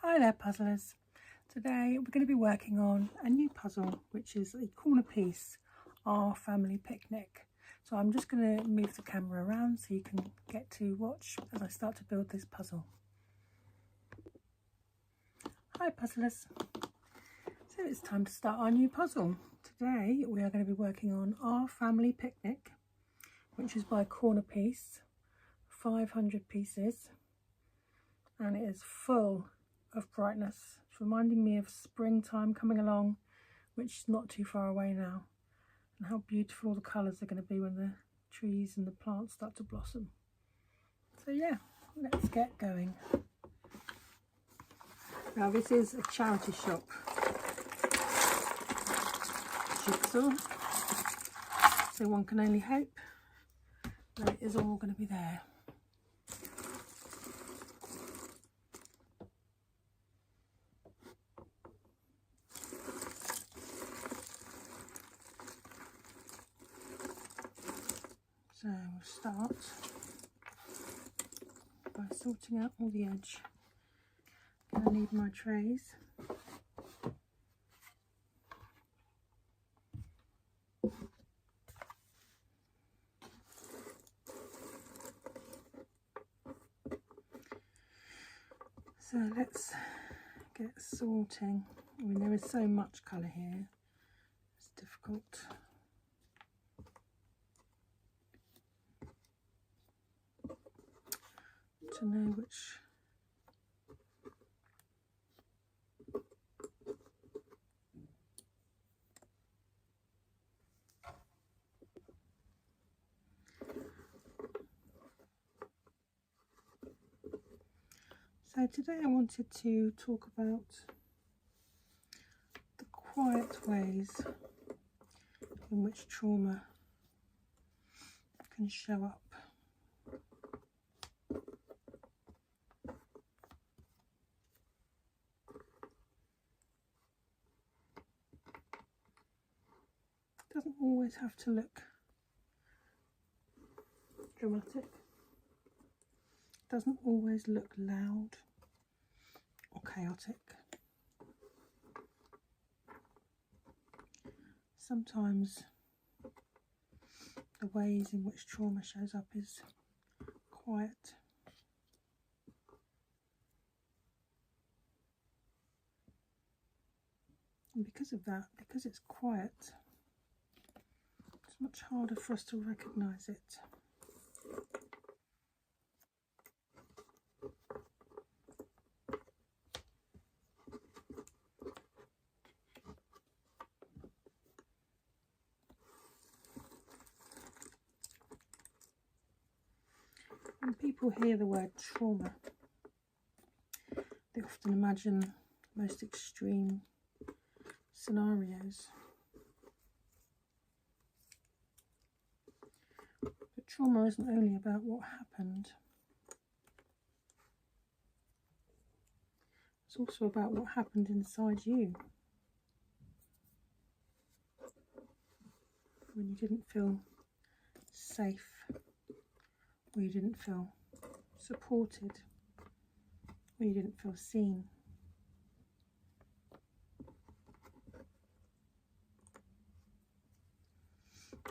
Hi there puzzlers. Today we're going to be working on a new puzzle which is a corner piece, Our Family Picnic. So I'm just going to move the camera around so you can get to watch as I start to build this puzzle. Hi puzzlers. So it's time to start our new puzzle. Today we are going to be working on Our Family Picnic, which is by Corner Piece, 500 pieces, and it is full of brightness. It's reminding me of springtime coming along, which is not too far away now, and how beautiful the colours are going to be when the trees and the plants start to blossom. So yeah, let's get going. Now this is a charity shop, Jigsaw, so one can only hope that it is all going to be there. So we'll start by sorting out all the edge. I'm going to need my trays. So let's get sorting. I mean, there is so much colour here, it's difficult. To know which so today I wanted to talk about the quiet ways in which trauma can show up. Doesn't always have to look dramatic. Doesn't always look loud or chaotic. Sometimes the ways in which trauma shows up is quiet. And because of that, because it's quiet, it's much harder for us to recognise it. When people hear the word trauma, they often imagine most extreme scenarios. But trauma isn't only about what happened. It's also about what happened inside you. When you didn't feel safe, or you didn't feel supported, or you didn't feel seen.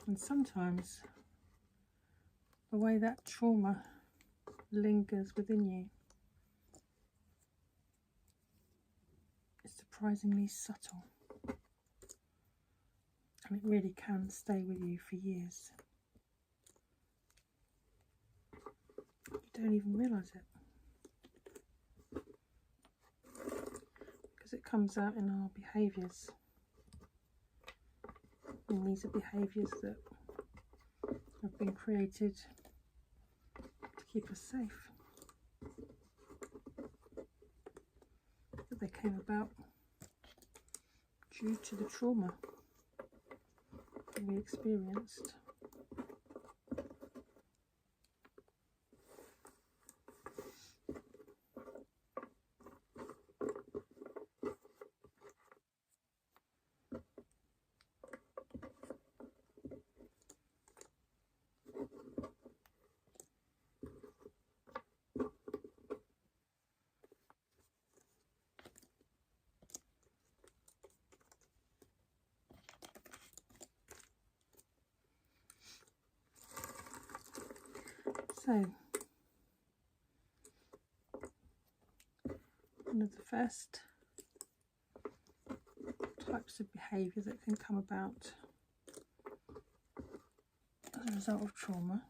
And sometimes the way that trauma lingers within you is surprisingly subtle, and it really can stay with you for years. You don't even realise it, because it comes out in our behaviours, and these are behaviours that have been created to keep us safe, but they came about due to the trauma that we experienced. So, one of the first types of behaviour that can come about as a result of trauma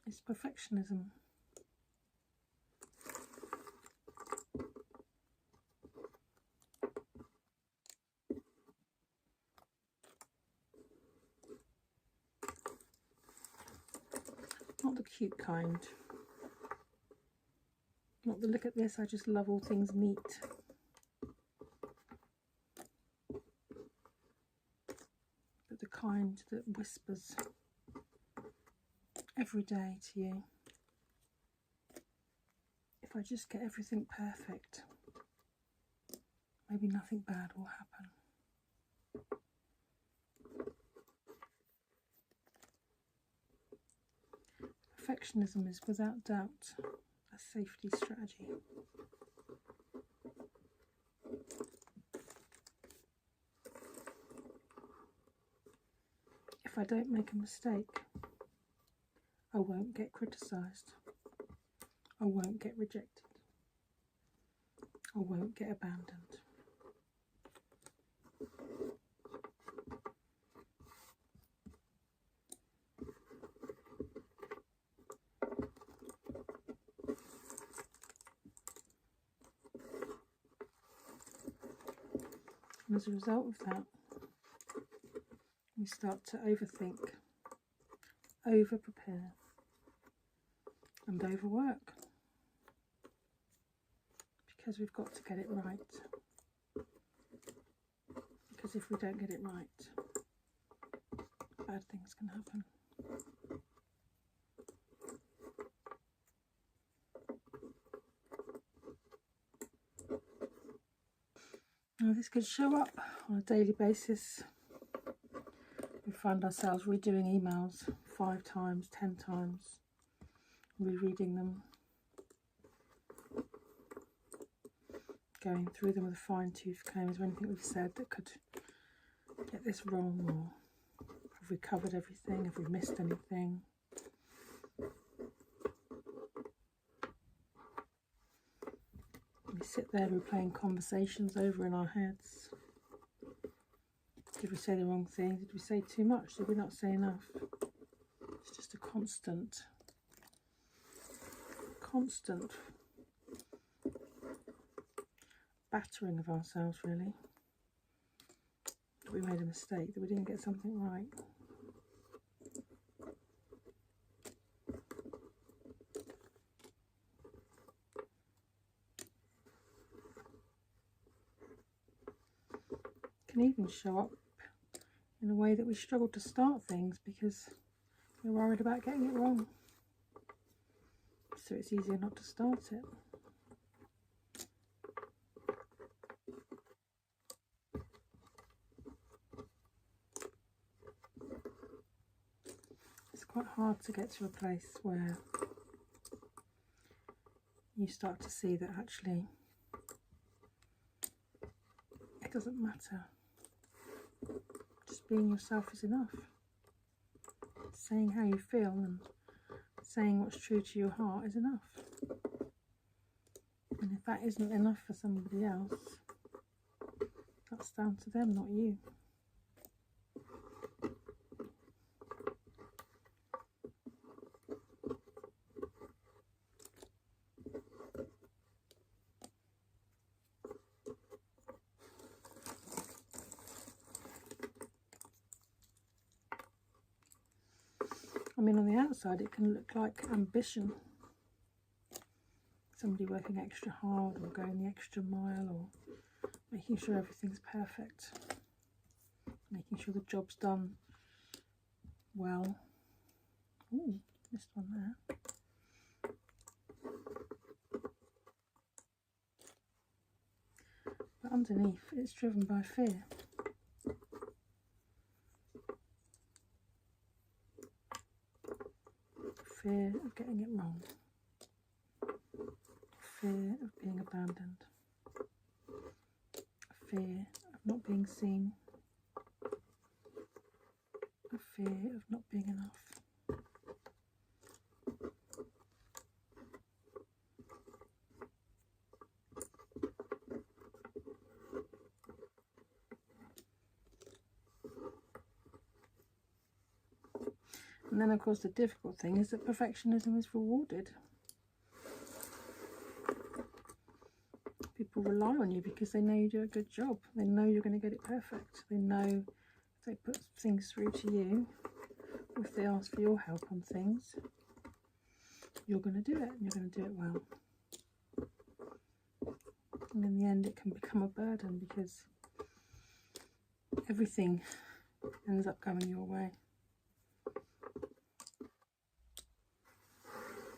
is perfectionism. Not the cute kind. Not the look at this, I just love all things neat. But the kind that whispers every day to you, if I just get everything perfect, maybe nothing bad will happen. Perfectionism is without doubt a safety strategy. If I don't make a mistake, I won't get criticised. I won't get rejected. I won't get abandoned. And as a result of that, we start to overthink, over-prepare, and overwork, because we've got to get it right. Because if we don't get it right, bad things can happen. Now, this could show up on a daily basis. We find ourselves redoing emails 5 times, 10 times, rereading them, going through them with a fine-tooth comb. Is there anything we've said that could get this wrong, or have we covered everything? Have we missed anything? We sit there replaying conversations over in our heads. Did we say the wrong thing? Did we say too much? Did we not say enough? It's just a constant battering of ourselves, really. That we made a mistake, that we didn't get something right. Can even show up in a way that we struggle to start things because we're worried about getting it wrong. So it's easier not to start it. It's quite hard to get to a place where you start to see that actually it doesn't matter. Just being yourself is enough. Saying how you feel and saying what's true to your heart is enough. And if that isn't enough for somebody else, that's down to them, not you. I mean, on the outside it can look like ambition. Somebody working extra hard or going the extra mile or making sure everything's perfect. Making sure the job's done well. Ooh, missed one there. But underneath, it's driven by fear. Fear of getting it wrong. Fear of being abandoned. Fear of not being seen. A fear of not being enough. And then of course the difficult thing is that perfectionism is rewarded. People rely on you because they know you do a good job. They know you're going to get it perfect. They know if they put things through to you, or if they ask for your help on things, you're going to do it, and you're going to do it well. And in the end it can become a burden because everything ends up going your way.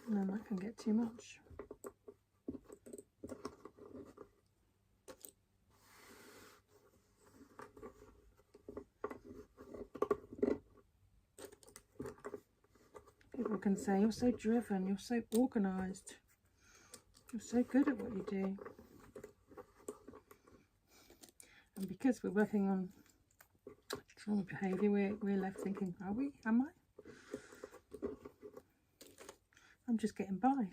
And then that can get too much. People can say, you're so driven, you're so organised, you're so good at what you do. And because we're working on trauma behaviour, we're left thinking, are we? Am I? I'm just getting by.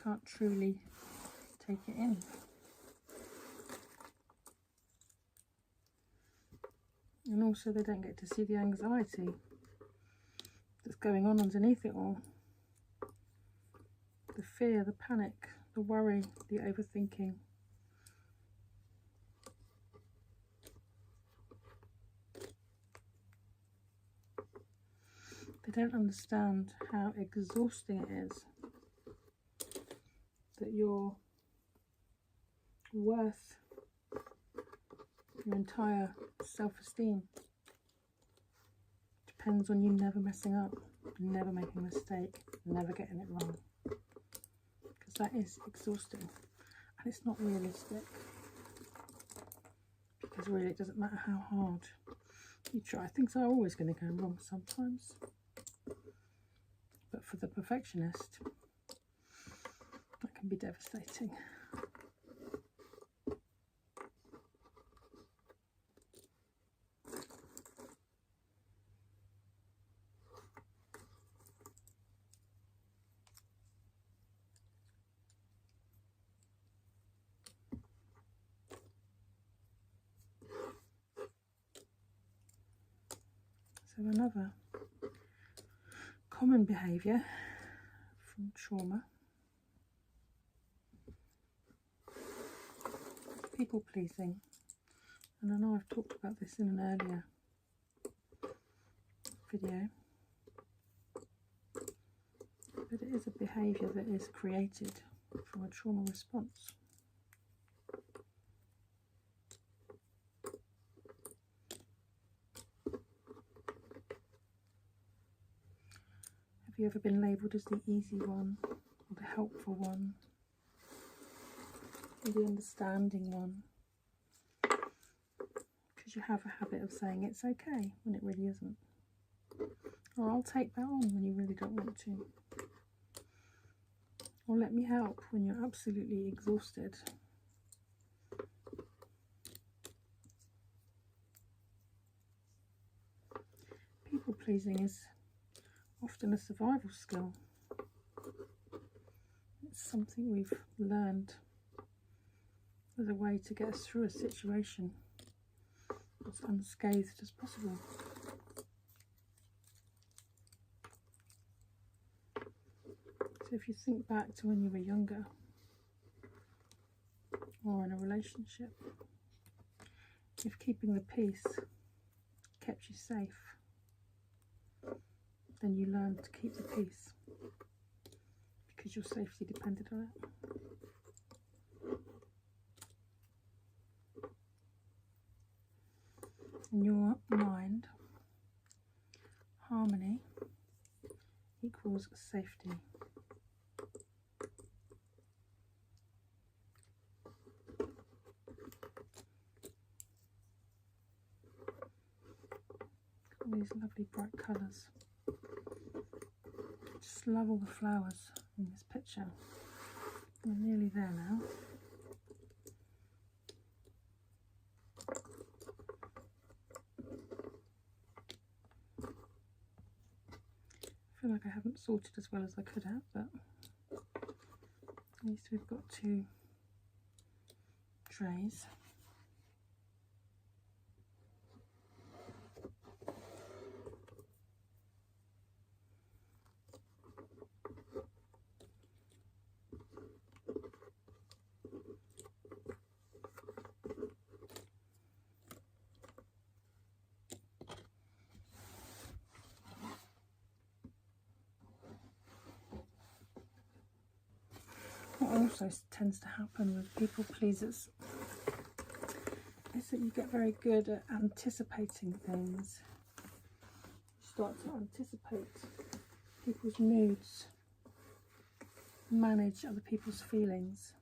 Can't truly take it in. And also they don't get to see the anxiety that's going on underneath it all. The fear, the panic, the worry, the overthinking. They don't understand how exhausting it is, that your worth, your entire self-esteem depends on you never messing up, never making a mistake, never getting it wrong. Because that is exhausting, and it's not realistic. Because really it doesn't matter how hard you try. Things are always going to go wrong sometimes. But for the perfectionist, that can be devastating. So another common behaviour from trauma, people pleasing. And I know I've talked about this in an earlier video, but it is a behaviour that is created from a trauma response. Have you ever been labelled as the easy one, or the helpful one, or the understanding one? Because you have a habit of saying it's okay when it really isn't. Or I'll take that on when you really don't want to. Or let me help when you're absolutely exhausted. People pleasing is often a survival skill. It's something we've learned as a way to get us through a situation as unscathed as possible. So if you think back to when you were younger or in a relationship, if keeping the peace kept you safe, then you learned to keep the peace because your safety depended on it. In your mind, harmony equals safety. All these lovely bright colours. Just love all the flowers in this picture. We're nearly there now. I feel like I haven't sorted as well as I could have, but at least we've got 2 trays. also tends to happen with people pleasers is that you get very good at anticipating things. You start to anticipate people's moods, manage other people's feelings.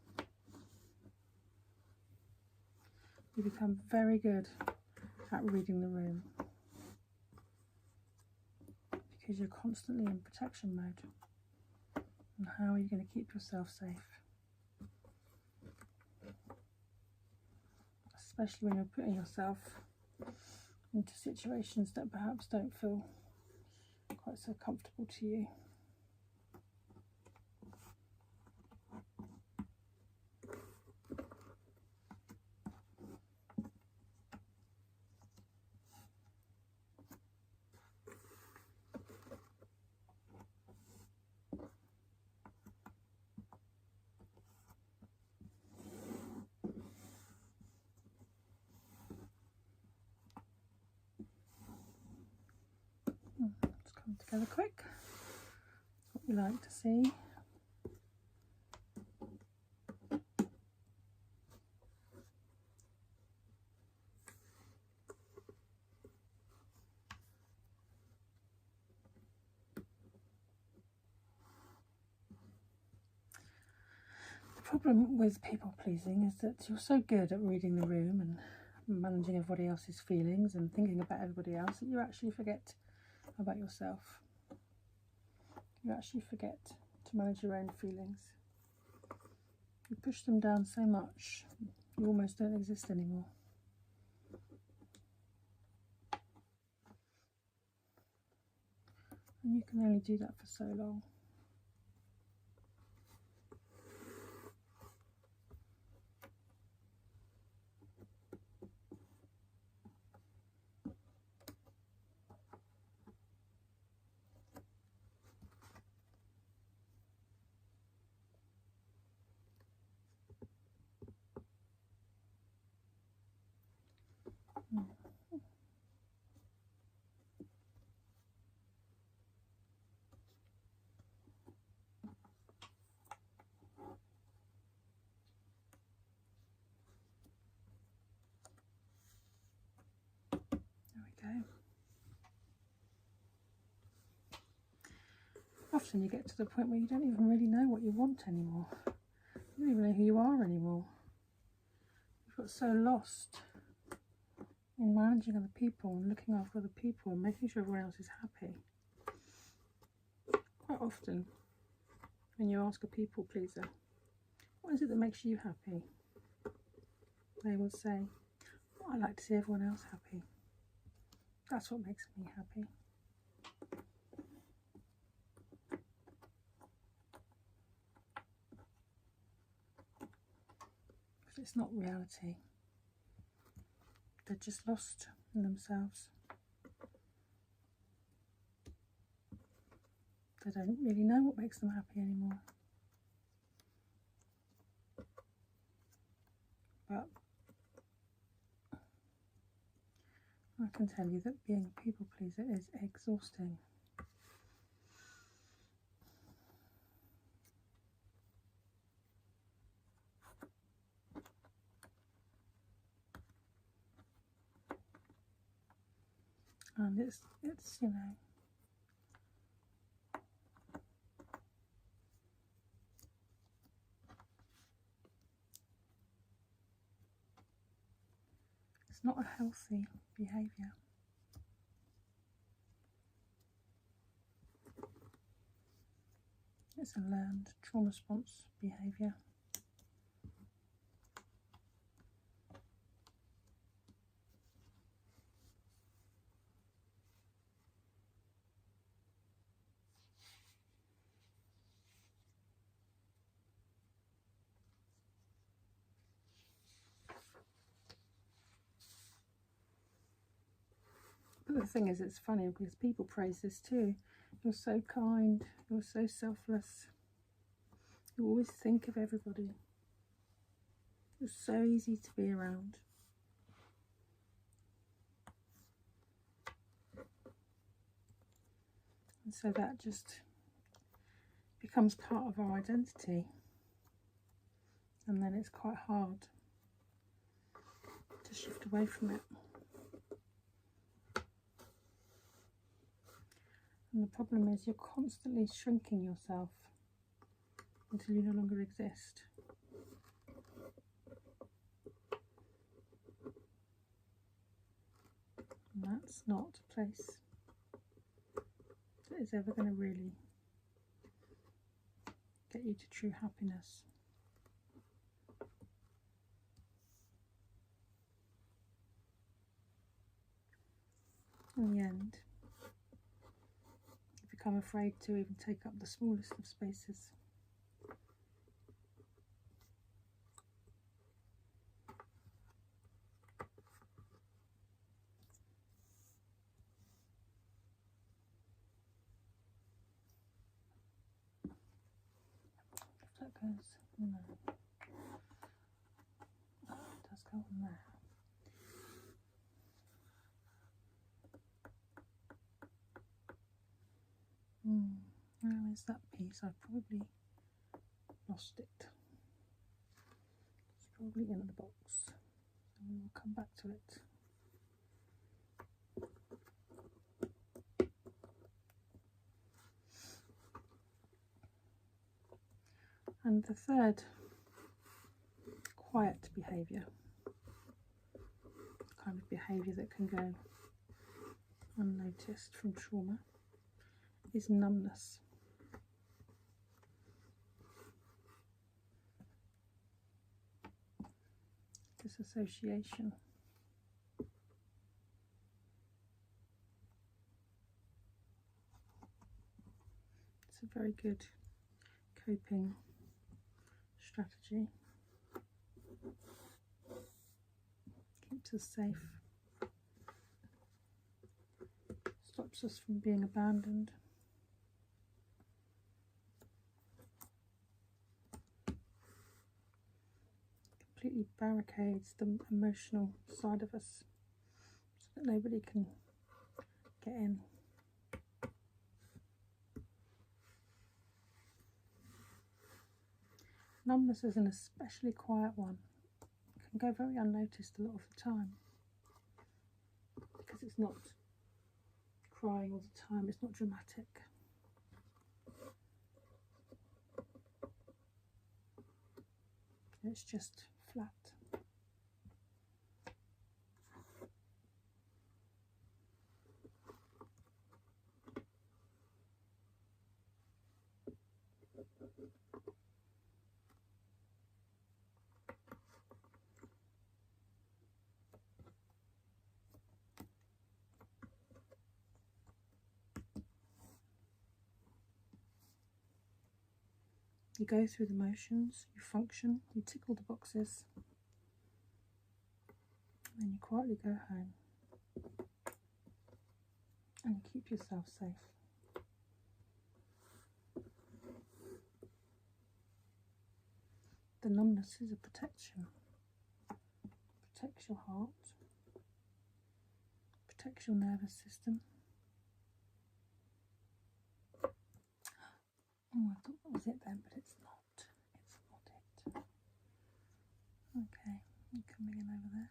You become very good at reading the room because you're constantly in protection mode. And how are you going to keep yourself safe? Especially when you're putting yourself into situations that perhaps don't feel quite so comfortable to you. Just come together quick. What we like to see. The problem with people pleasing is that you're so good at reading the room and managing everybody else's feelings and thinking about everybody else that you actually forget about yourself. You actually forget to manage your own feelings. You push them down so much, you almost don't exist anymore. And you can only do that for so long. There we go. Often you get to the point where you don't even really know what you want anymore. You don't even know who you are anymore. You've got so lost in managing other people and looking after other people and making sure everyone else is happy. Quite often, when you ask a people pleaser, what is it that makes you happy? They will say, oh, I like to see everyone else happy. That's what makes me happy. But it's not reality. They're just lost in themselves. They don't really know what makes them happy anymore. But I can tell you that being a people pleaser is exhausting. And it's you know, it's not a healthy behaviour. It's a learned trauma response behaviour. But the thing is, it's funny because people praise this too. You're so kind, you're so selfless, you always think of everybody. You're so easy to be around. And so that just becomes part of our identity. and then it's quite hard to shift away from it. And the problem is you're constantly shrinking yourself until you no longer exist. And that's not a place that is ever going to really get you to true happiness. In the end, you become afraid to even take up the smallest of spaces. If that goes, no. Oh, it does go on there. Where is that piece? I've probably lost it. It's probably in the box. So we will come back to it. And the third quiet behaviour, kind of behaviour that can go unnoticed from trauma, is numbness. Disassociation. It's a very good coping strategy. Keeps us safe. Stops us from being abandoned. Completely barricades the emotional side of us so that nobody can get in. Numbness is an especially quiet one. It can go very unnoticed a lot of the time because it's not crying all the time, it's not dramatic. It's just flat. You go through the motions, you function, you tick all the boxes, and then you quietly go home and you keep yourself safe. The numbness is a protection. Protects your heart, protects your nervous system. Oh, I thought that was it then, but it's not. It's not it. Okay, I'm coming in over there.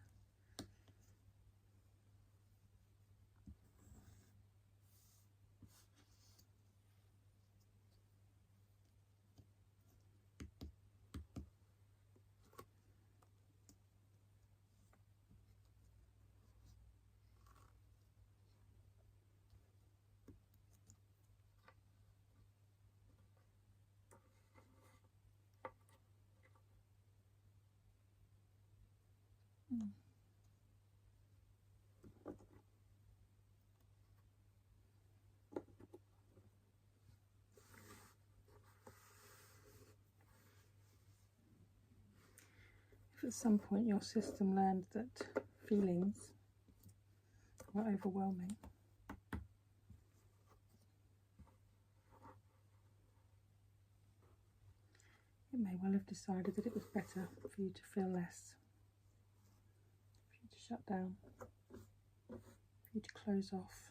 If at some point your system learned that feelings were overwhelming, it may well have decided that it was better for you to feel less, for you to shut down, for you to close off,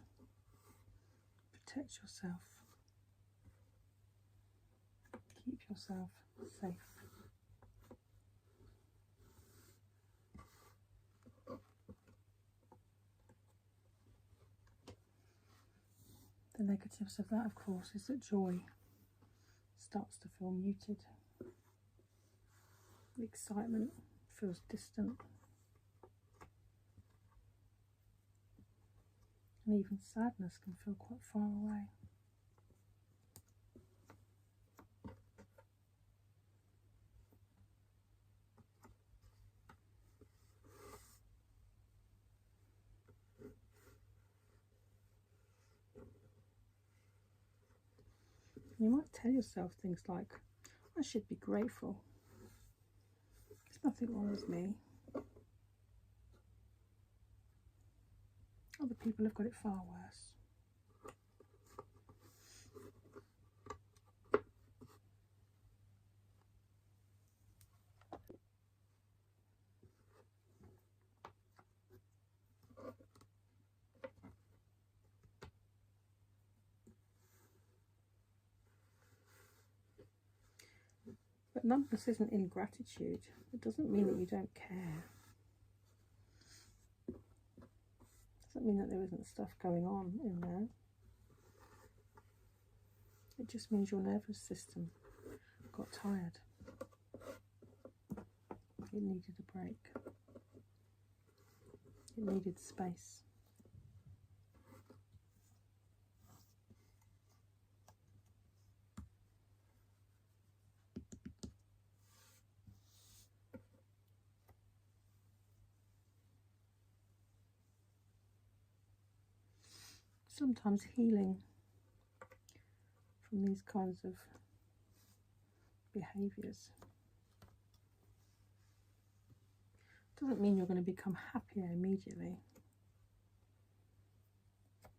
protect yourself, keep yourself safe. The negatives of that, of course, is that joy starts to feel muted. The excitement feels distant. And even sadness can feel quite far away. You might tell yourself things like, I should be grateful. There's nothing wrong with me. Other people have got it far worse. But numbness isn't ingratitude. It doesn't mean that you don't care. It doesn't mean that there isn't stuff going on in there. It just means your nervous system got tired. It needed a break. It needed space. Sometimes healing from these kinds of behaviours doesn't mean you're going to become happier immediately.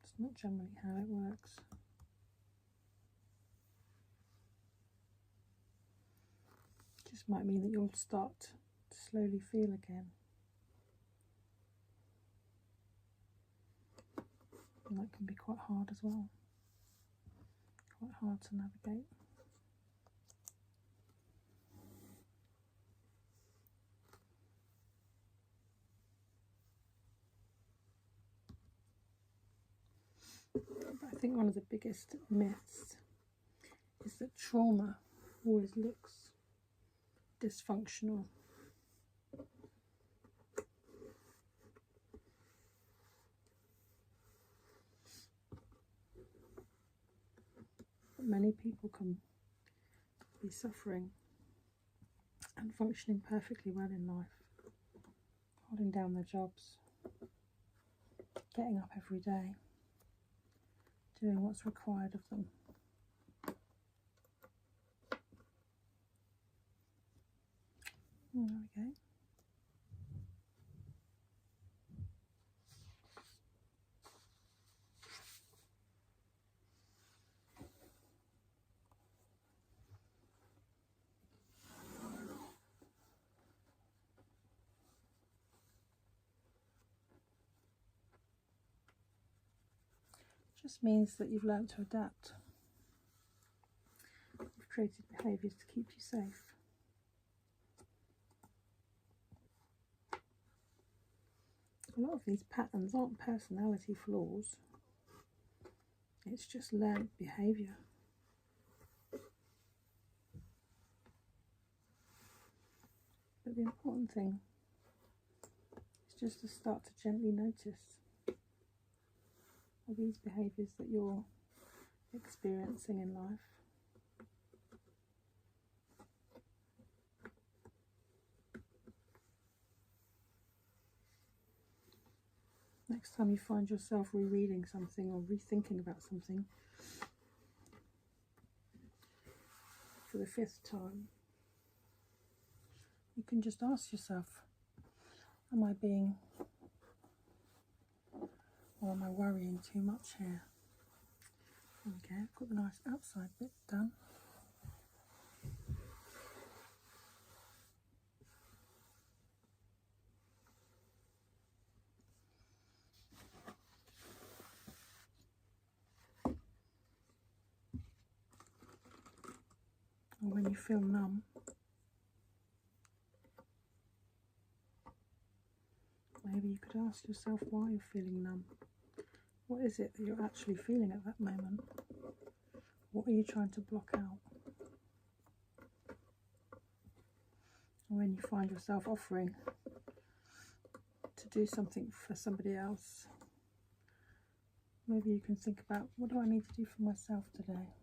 It's not generally how it works. It just might mean that you'll start to slowly feel again. And that can be quite hard as well. Quite hard to navigate. But I think one of the biggest myths is that trauma always looks dysfunctional. But many people can be suffering and functioning perfectly well in life, holding down their jobs, getting up every day, doing what's required of them. There we go. Just means that you've learnt to adapt. You've created behaviours to keep you safe. A lot of these patterns aren't personality flaws. It's just learnt behaviour. But the important thing is just to start to gently notice these behaviours that you're experiencing in life. Next time you find yourself rereading something or rethinking about something for the 5th time, you can just ask yourself, am I being, or am I worrying too much here? Okay, I've got the nice outside bit done. Or when you feel numb, maybe you could ask yourself why you're feeling numb. What is it that you're actually feeling at that moment? What are you trying to block out? And when you find yourself offering to do something for somebody else, maybe you can think about, what do I need to do for myself today?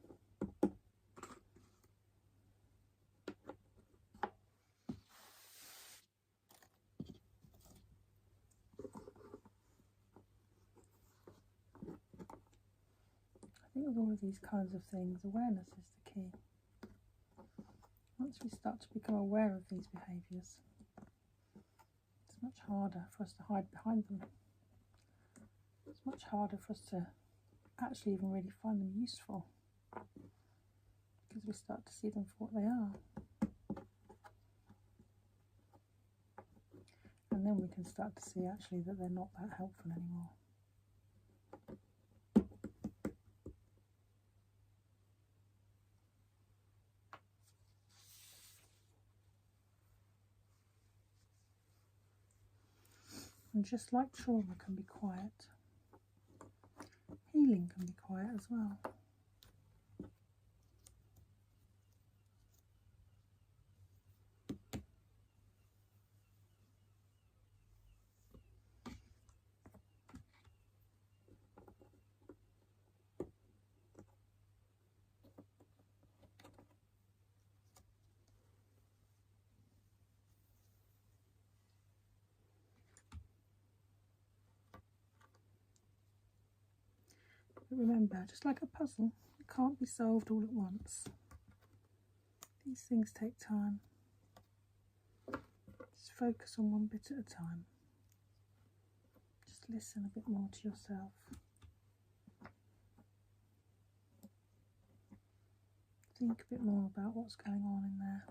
I think with all of these kinds of things, awareness is the key. Once we start to become aware of these behaviours, it's much harder for us to hide behind them. It's much harder for us to actually even really find them useful, because we start to see them for what they are. And then we can start to see actually that they're not that helpful anymore. And just like trauma can be quiet, healing can be quiet as well. But remember, just like a puzzle, it can't be solved all at once. These things take time. Just focus on one bit at a time. Just listen a bit more to yourself. Think a bit more about what's going on in there.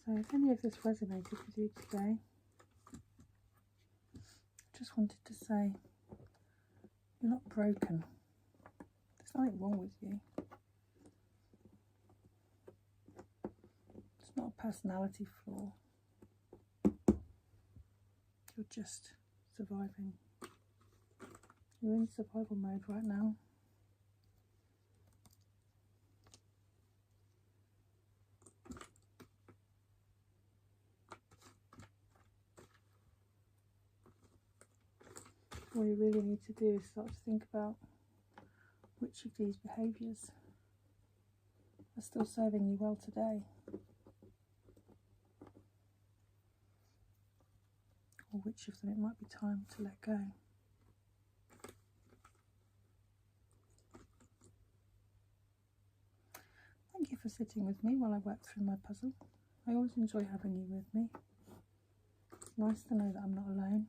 So if any of this resonated with you today, I just wanted to say, you're not broken. There's nothing wrong with you. It's not a personality flaw. You're just surviving. You're in survival mode right now. All you really need to do is start to think about which of these behaviours are still serving you well today, or which of them it might be time to let go. Thank you for sitting with me while I work through my puzzle. I always enjoy having you with me. It's nice to know that I'm not alone.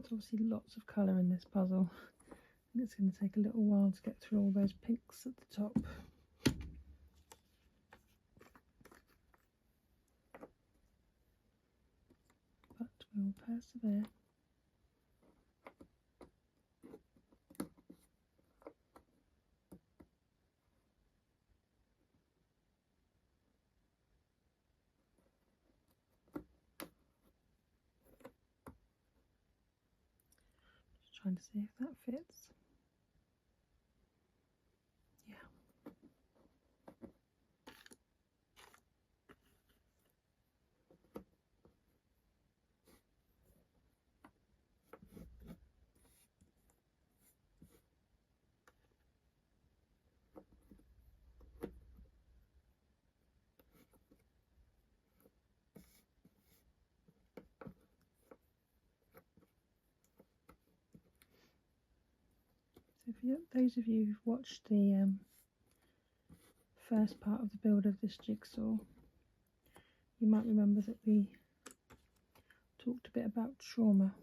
There's obviously lots of colour in this puzzle. I think it's going to take a little while to get through all those pinks at the top. But we'll persevere. Just trying to see if that fits. Yeah. So for those of you who've watched the first part of the build of this jigsaw, you might remember that we talked a bit about trauma.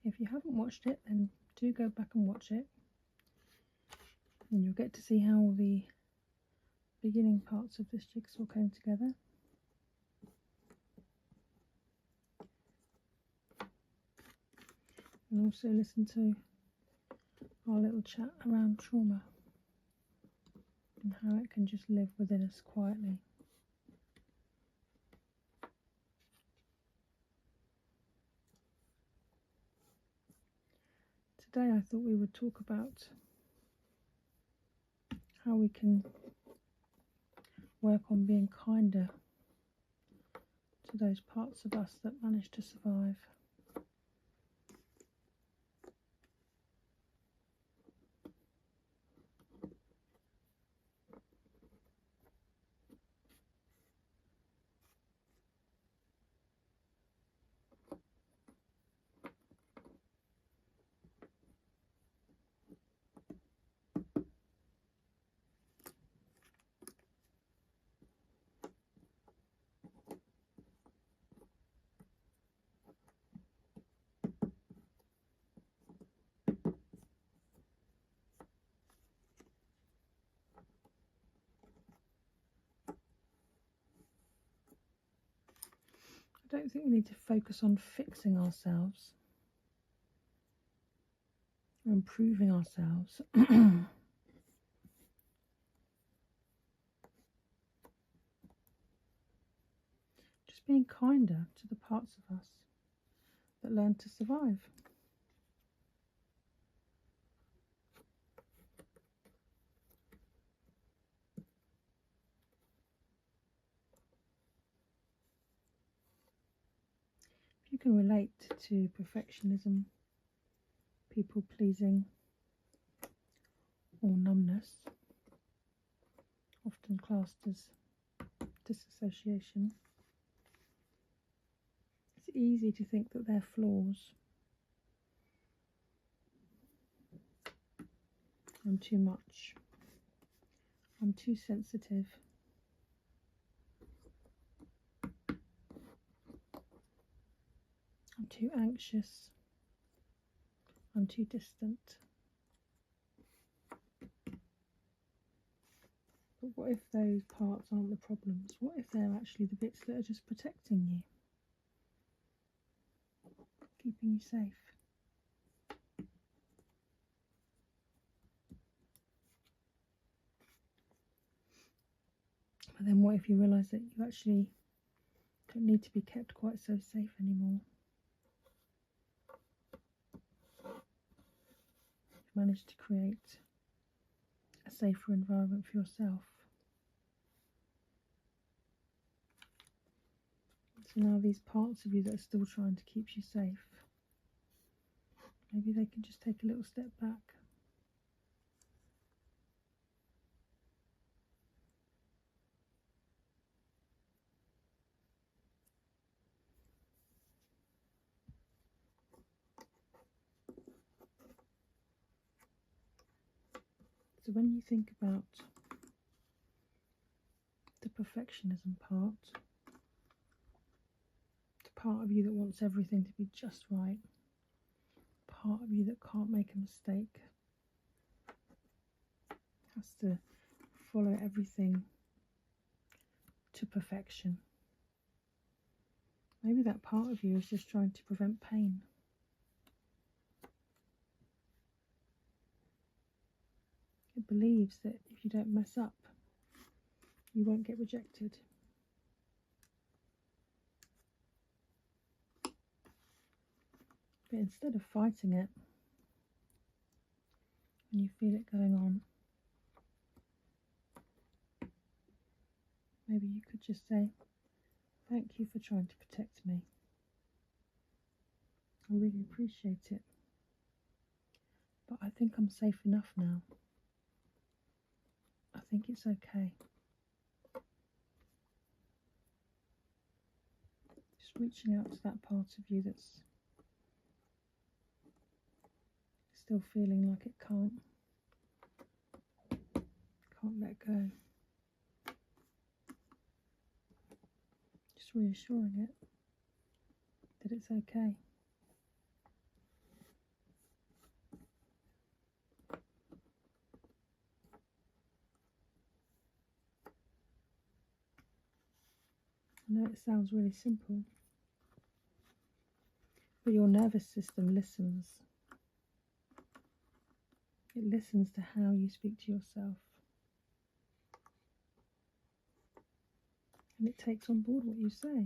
If you haven't watched it, then do go back and watch it, and you'll get to see how all the beginning parts of this jigsaw came together. And also listen to our little chat around trauma and how it can just live within us quietly. Today I thought we would talk about how we can work on being kinder to those parts of us that manage to survive. I don't think we need to focus on fixing ourselves or improving ourselves. Just being kinder to the parts of us that learn to survive. If you can relate to perfectionism, people pleasing, or numbness, often classed as disassociation, it's easy to think that they're flaws. I'm too much. I'm too sensitive. I'm too anxious. I'm too distant. But what if those parts aren't the problems? What if they're actually the bits that are just protecting you? Keeping you safe. But then what if you realise that you actually don't need to be kept quite so safe anymore? You've managed to create a safer environment for yourself. So now these parts of you that are still trying to keep you safe, maybe they can just take a little step back. So when you think about the perfectionism part, the part of you that wants everything to be just right, part of you that can't make a mistake, has to follow everything to perfection. Maybe that part of you is just trying to prevent pain. It believes that if you don't mess up, you won't get rejected. But instead of fighting it, when you feel it going on, maybe you could just say, "Thank you for trying to protect me. I really appreciate it. But I think I'm safe enough now. I think it's okay." Just reaching out to that part of you that's still feeling like it can't can't let go. Just reassuring it that it's okay. I know it sounds really simple, but your nervous system listens. It listens to how you speak to yourself. And it takes on board what you say.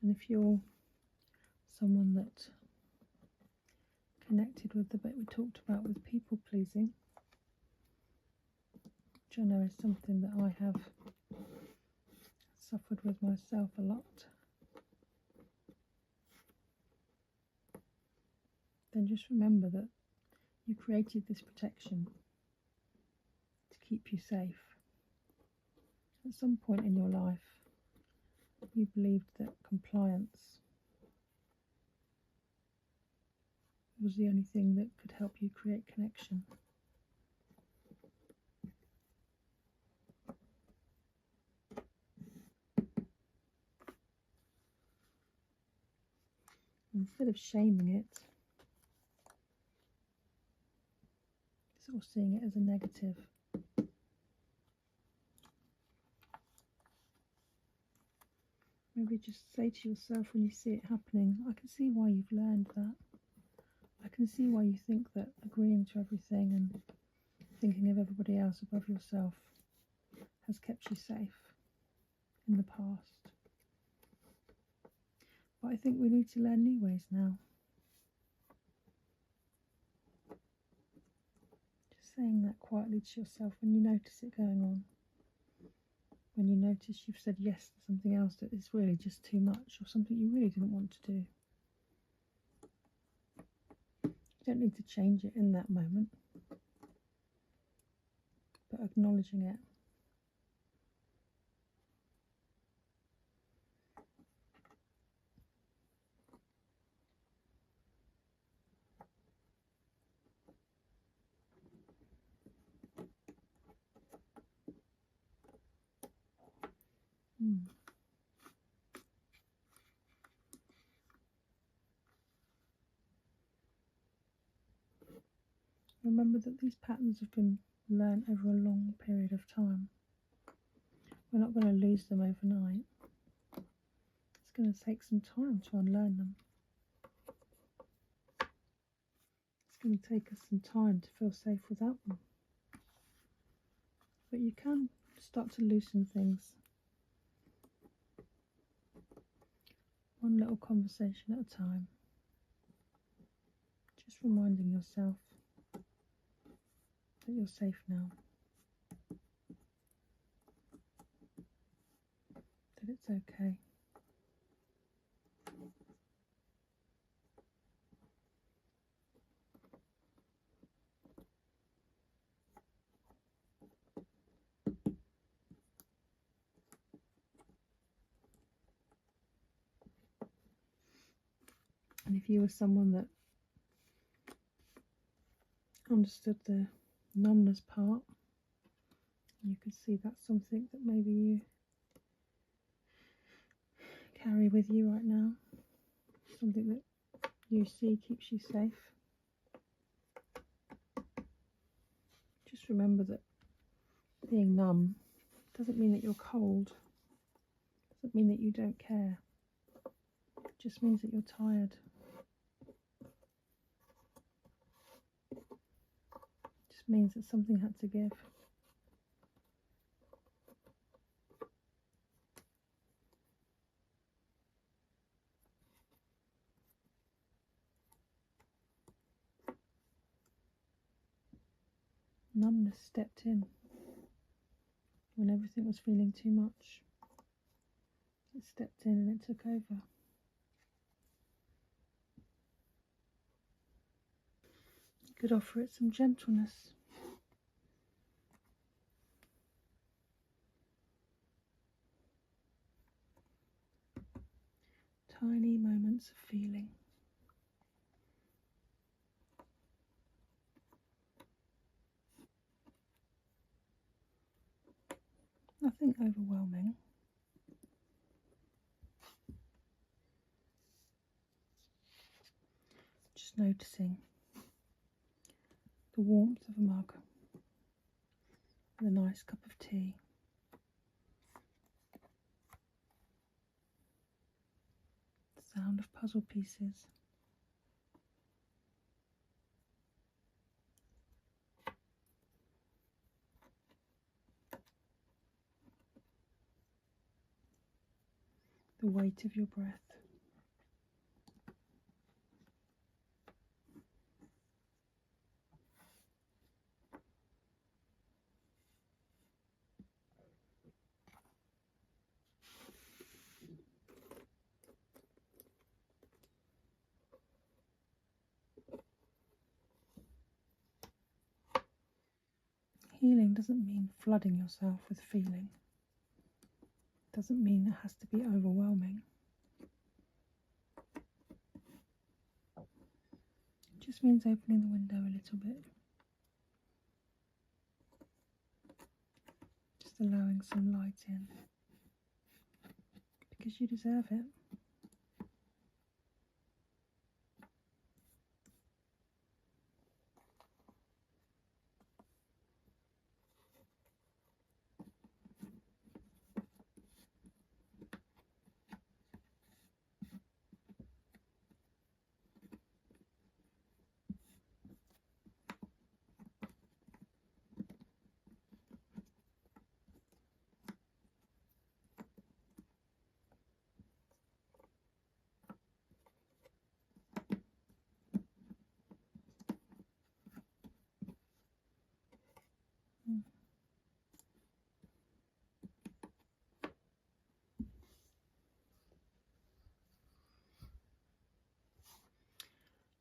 And if you're someone that connected with the bit we talked about with people pleasing, which I know is something that I have suffered with myself a lot, then just remember that you created this protection to keep you safe. At some point in your life, you believed that compliance was the only thing that could help you create connection. Instead of shaming it, sort of seeing it as a negative, maybe just say to yourself when you see it happening, I can see why you've learned that. I can see why you think that agreeing to everything and thinking of everybody else above yourself has kept you safe in the past. But I think we need to learn new ways now. Just saying that quietly to yourself when you notice it going on. When you notice you've said yes to something else that is really just too much, or something you really didn't want to do. You don't need to change it in that moment, but acknowledging it. Remember that these patterns have been learned over a long period of time. We're not going to lose them overnight. It's going to take some time to unlearn them. It's going to take us some time to feel safe without them. But you can start to loosen things. One little conversation at a time. Just reminding yourself that you're safe now. That it's okay. And if you were someone that understood the numbness part, you could see that's something that maybe you carry with you right now, something that you see keeps you safe. Just remember that being numb doesn't mean that you're cold, doesn't mean that you don't care, it just means that you're tired. It just means that something had to give. Numbness stepped in when everything was feeling too much. It stepped in and it took over. You could offer it some gentleness. Tiny moments of feeling. Nothing overwhelming. Just noticing the warmth of a mug with a nice cup of tea. The sound of puzzle pieces. The weight of your breath. Healing doesn't mean flooding yourself with feeling. It doesn't mean it has to be overwhelming. It just means opening the window a little bit. Just allowing some light in. Because you deserve it.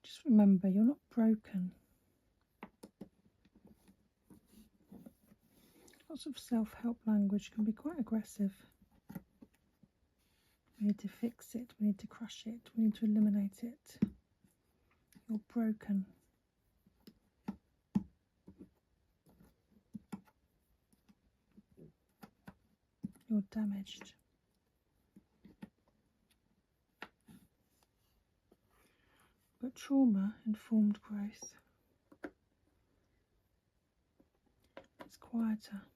Just remember, you're not broken. Lots of self-help language can be quite aggressive. We need to fix it, we need to crush it, we need to eliminate it. You're broken. You're damaged. But trauma-informed growth is quieter.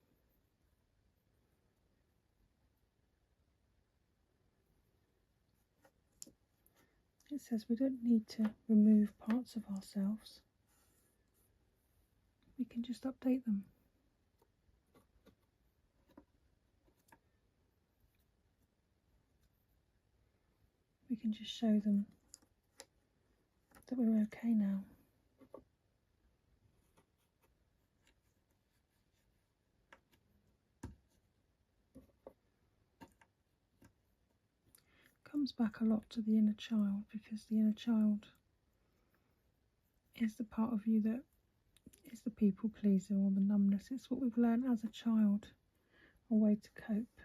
It says we don't need to remove parts of ourselves. We can just update them. We can just show them that we're okay now. Comes back a lot to the inner child, because the inner child is the part of you that is the people pleaser or the numbness. It's what we've learned as a child, a way to cope.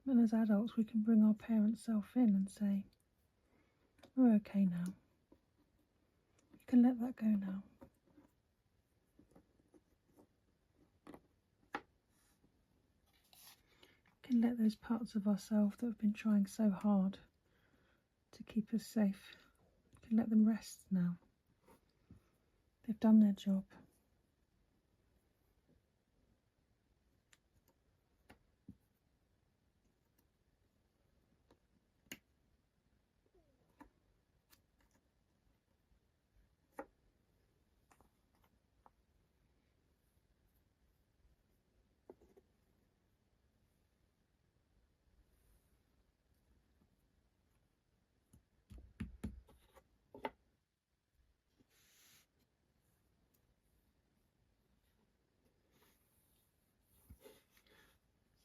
And as adults we can bring our parent self in and say, we're okay now. You can let that go now. You can let those parts of ourselves that have been trying so hard to keep us safe, you can let them rest now. They've done their job.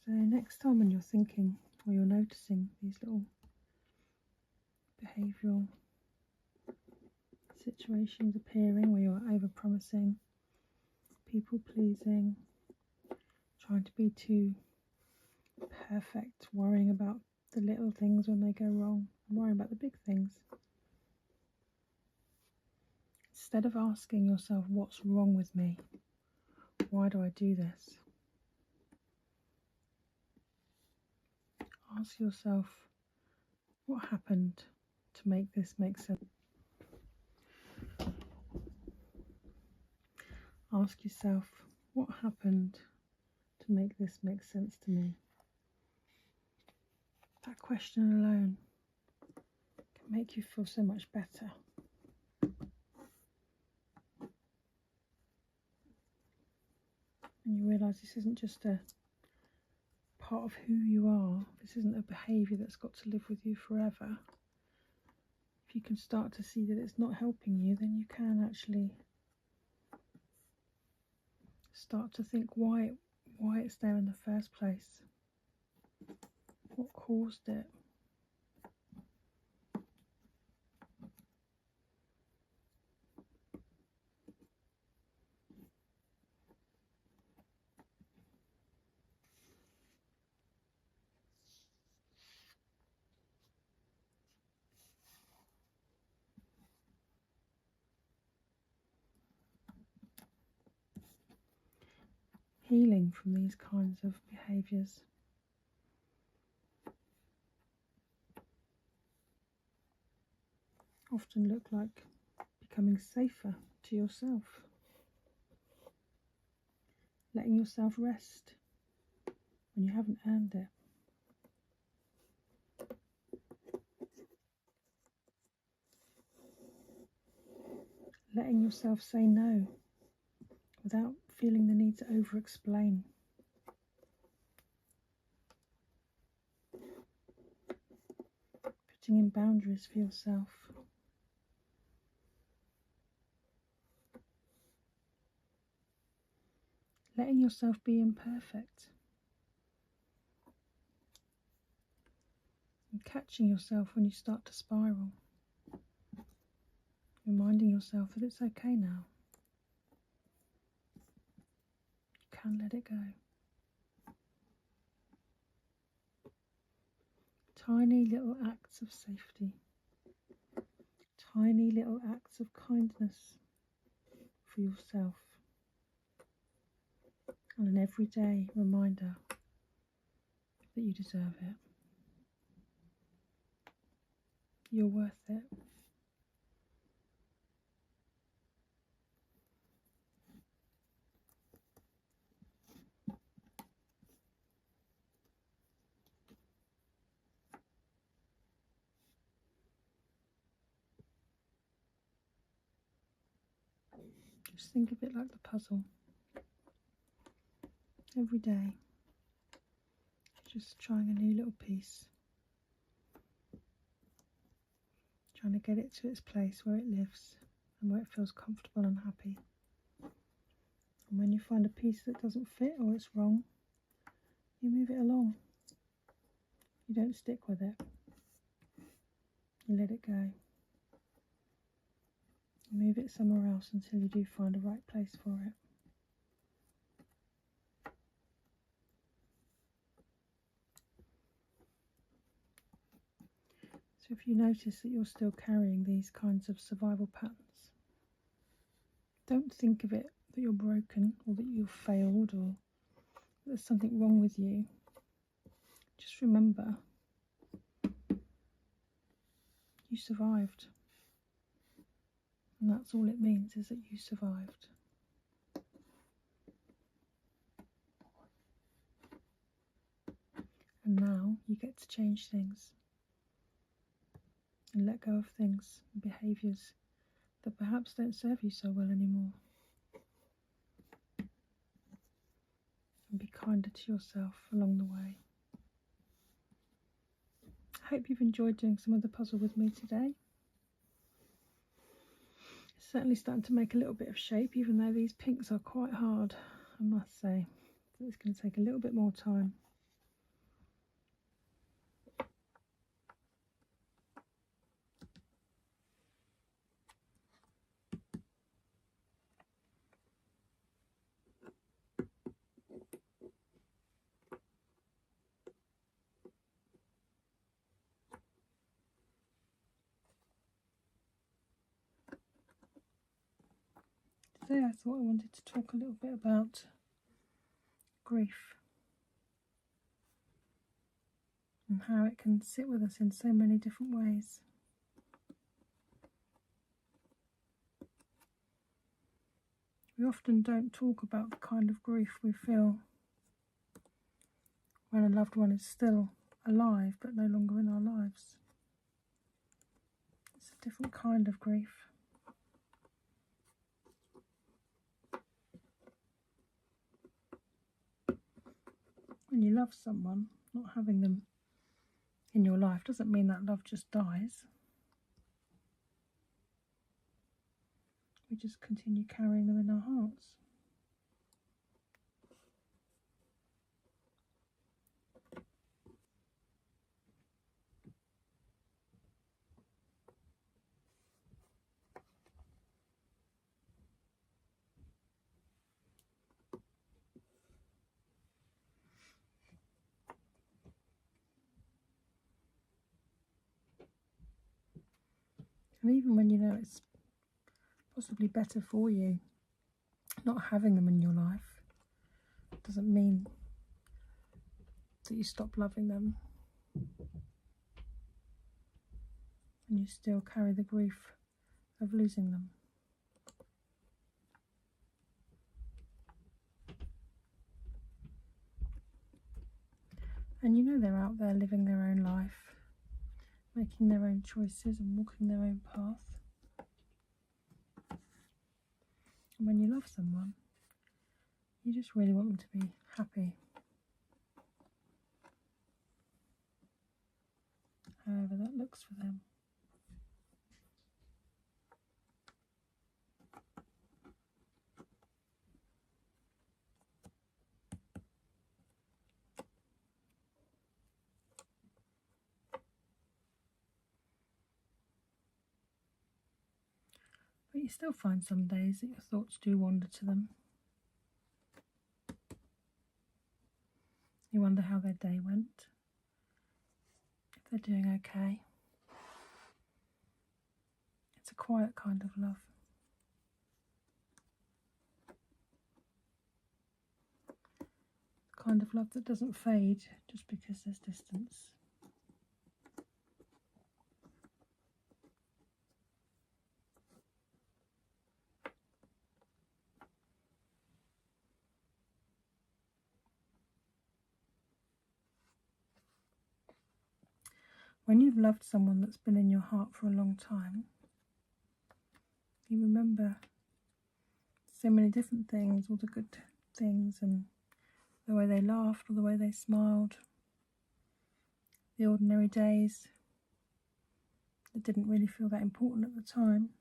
So next time when you're thinking or you're noticing these little behavioural situations appearing where you're over-promising, people-pleasing, trying to be too perfect, worrying about the little things when they go wrong, worrying about the big things. Instead of asking yourself, what's wrong with me? Why do I do this? Ask yourself, what happened to make this make sense? Ask yourself, what happened to make this make sense to me? That question alone can make you feel so much better. And you realise this isn't just a part of who you are. This isn't a behaviour that's got to live with you forever. If you can start to see that it's not helping you, then you can actually start to think why it's there in the first place. What caused it? Healing from these kinds of behaviours often look like becoming safer to yourself, letting yourself rest when you haven't earned it, letting yourself say no without feeling the need to over-explain. Putting in boundaries for yourself. Letting yourself be imperfect. And catching yourself when you start to spiral. Reminding yourself that it's okay now. You can let it go. Tiny little acts of safety. Tiny little acts of kindness for yourself. And an everyday reminder that you deserve it. You're worth it. Just think of it like the puzzle. Every day, just trying a new little piece. Trying to get it to its place where it lives and where it feels comfortable and happy. And when you find a piece that doesn't fit or it's wrong, you move it along. You don't stick with it. You let it go. You move it somewhere else until you do find a right place for it. So if you notice that you're still carrying these kinds of survival patterns, don't think of it that you're broken or that you've failed or that there's something wrong with you. Just remember, you survived. And that's all it means, is that you survived. And now you get to change things and let go of things and behaviours that perhaps don't serve you so well anymore. And be kinder to yourself along the way. I hope you've enjoyed doing some of the puzzle with me today. It's certainly starting to make a little bit of shape, even though these pinks are quite hard, I must say. So it's going to take a little bit more time. today I thought I wanted to talk a little bit about grief and how it can sit with us in so many different ways. We often don't talk about the kind of grief we feel when a loved one is still alive but no longer in our lives. It's a different kind of grief. When you love someone, not having them in your life doesn't mean that love just dies. We just continue carrying them in our hearts. And even when you know it's possibly better for you not having them in your life, doesn't mean that you stop loving them. And you still carry the grief of losing them. And you know they're out there living their own life, making their own choices and walking their own path. And when you love someone, you just really want them to be happy. However that looks for them. But you still find some days that your thoughts do wander to them. You wonder how their day went, if they're doing okay. It's a quiet kind of love. The kind of love that doesn't fade just because there's distance. When you've loved someone that's been in your heart for a long time, you remember so many different things, all the good things, and the way they laughed or the way they smiled, the ordinary days that didn't really feel that important at the time.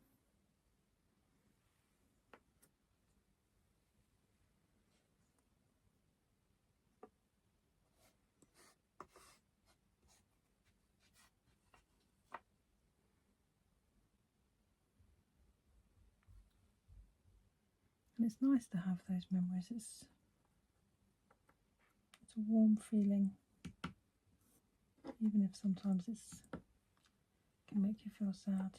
And it's nice to have those memories. It's a warm feeling, even if sometimes it can make you feel sad.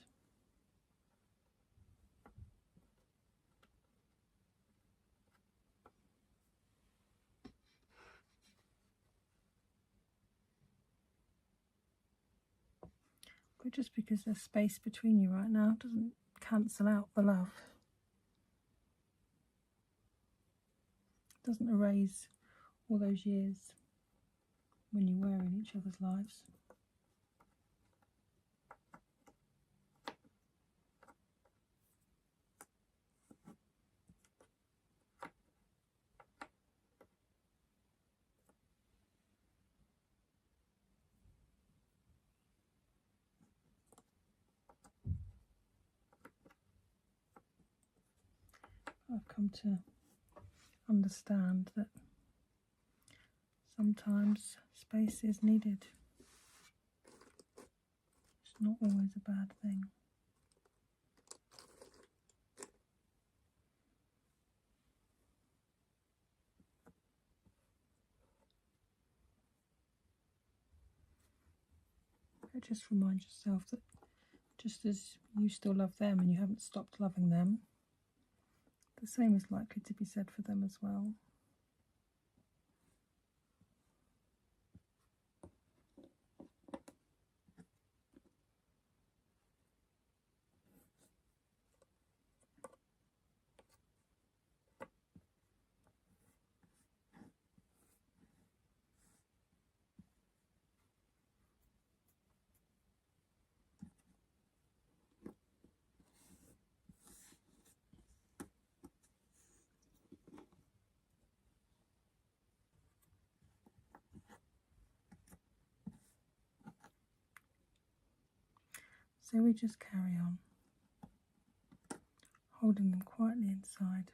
But just because there's space between you right now doesn't cancel out the love. It doesn't erase all those years when you were in each other's lives. I've come to understand that sometimes space is needed. It's not always a bad thing. But just remind yourself that just as you still love them and you haven't stopped loving them, The same is likely to be said for them as well. So we just carry on, holding them quietly inside.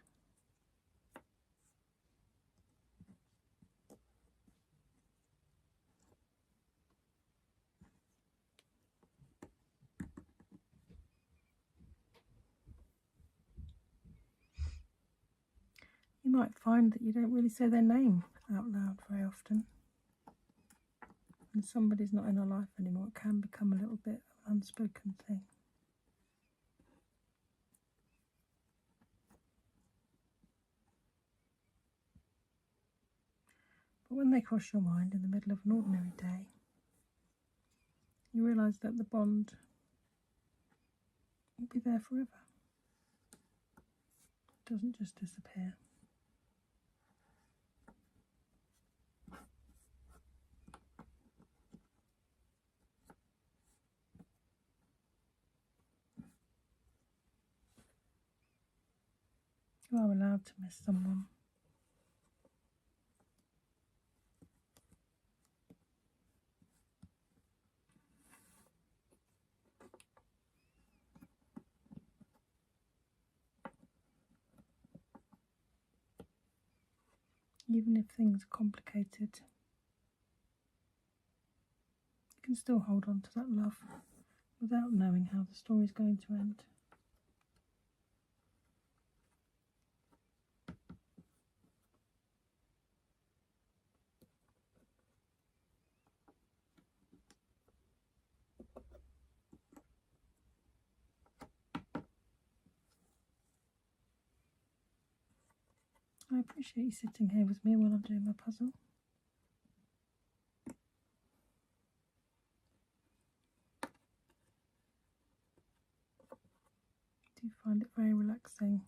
You might find that you don't really say their name out loud very often. When somebody's not in our life anymore, it can become a little bit of an unspoken thing. But when they cross your mind in the middle of an ordinary day, you realise that the bond will be there forever. It doesn't just disappear. You are allowed to miss someone. Even if things are complicated, you can still hold on to that love without knowing how the story is going to end. I appreciate you sitting here with me while I'm doing my puzzle. I do find it very relaxing.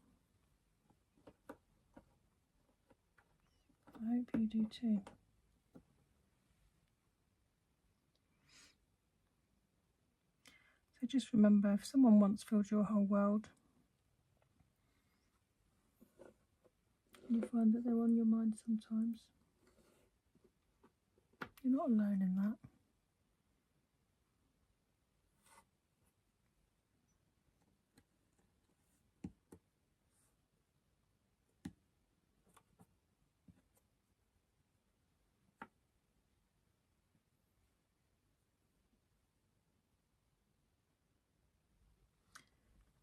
I hope you do too. So just remember, if someone once filled your whole world, you find that they're on your mind sometimes, you're not alone in that.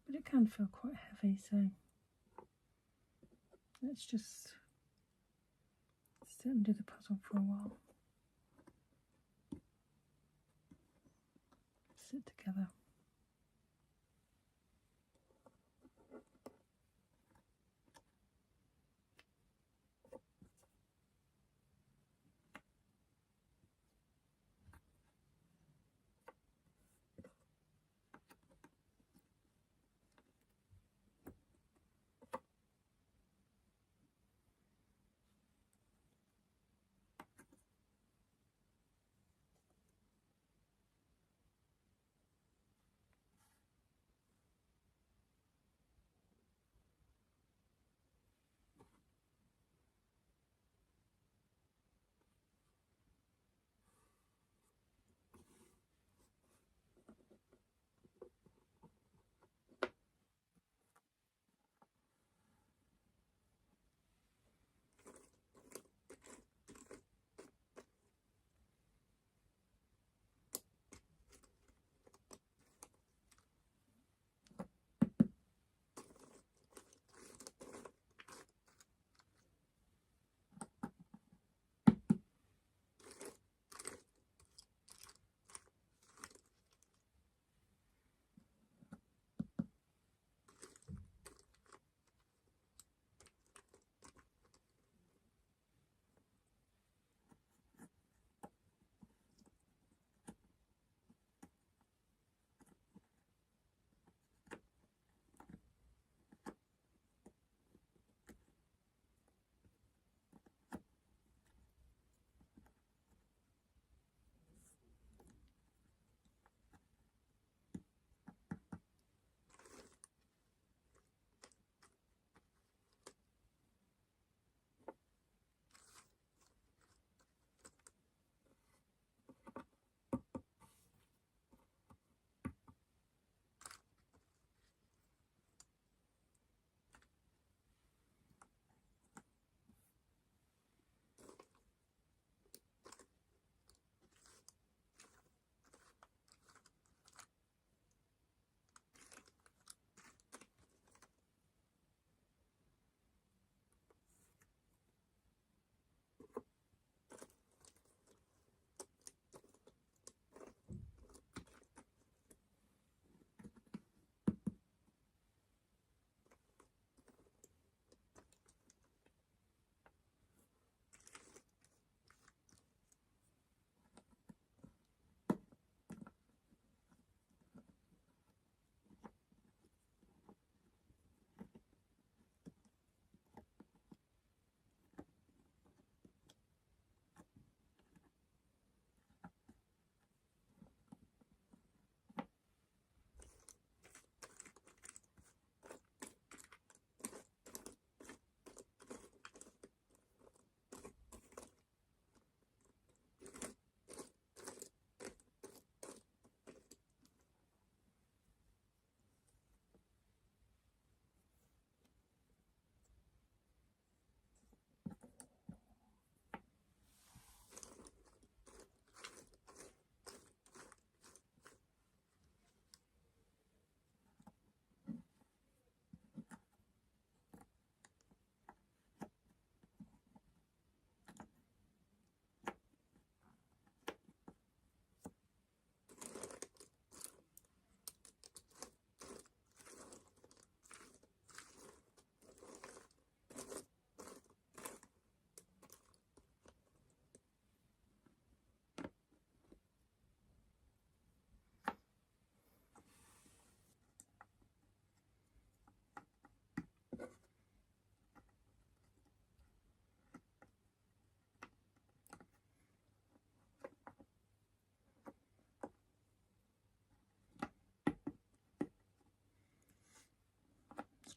But it can feel quite heavy, so let's just sit and do the puzzle for a while. Sit together.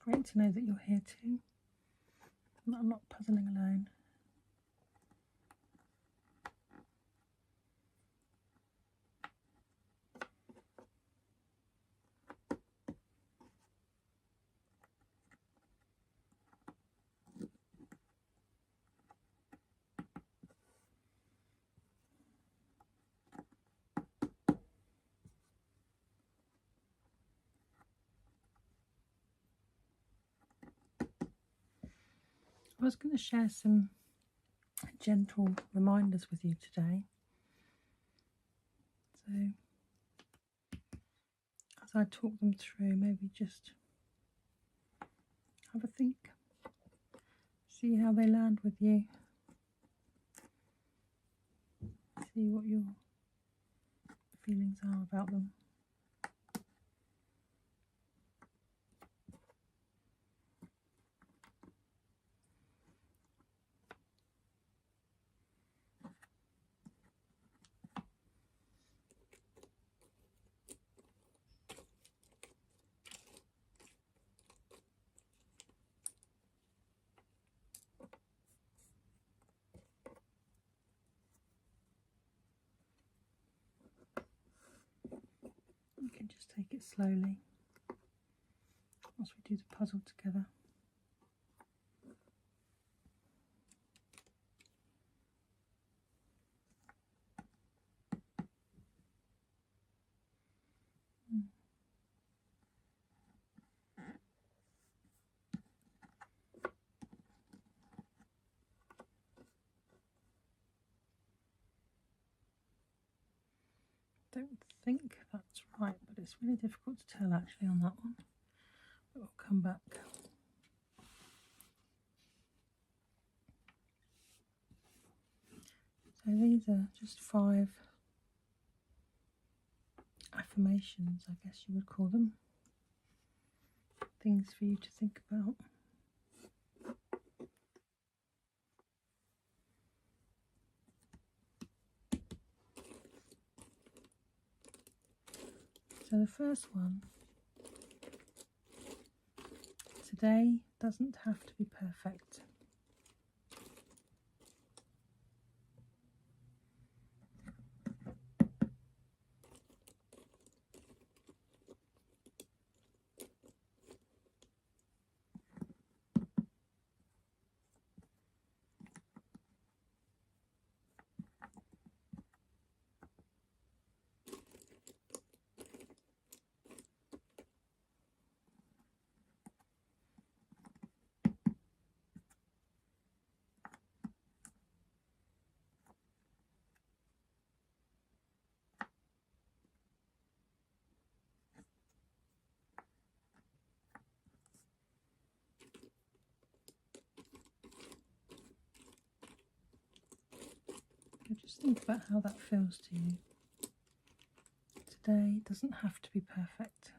great to know that you're here too. I'm not puzzling alone. I was going to share some gentle reminders with you today. So, as I talk them through, maybe just have a think, see how they land with you, see what your feelings are about them. You can just take it slowly as we do the puzzle together. Don't think that's right, but it's really difficult to tell actually on that one. But we'll come back. So these are just 5 affirmations, I guess you would call them. Things for you to think about. So the first one, today doesn't have to be perfect. So just think about how that feels to you. Today doesn't have to be perfect.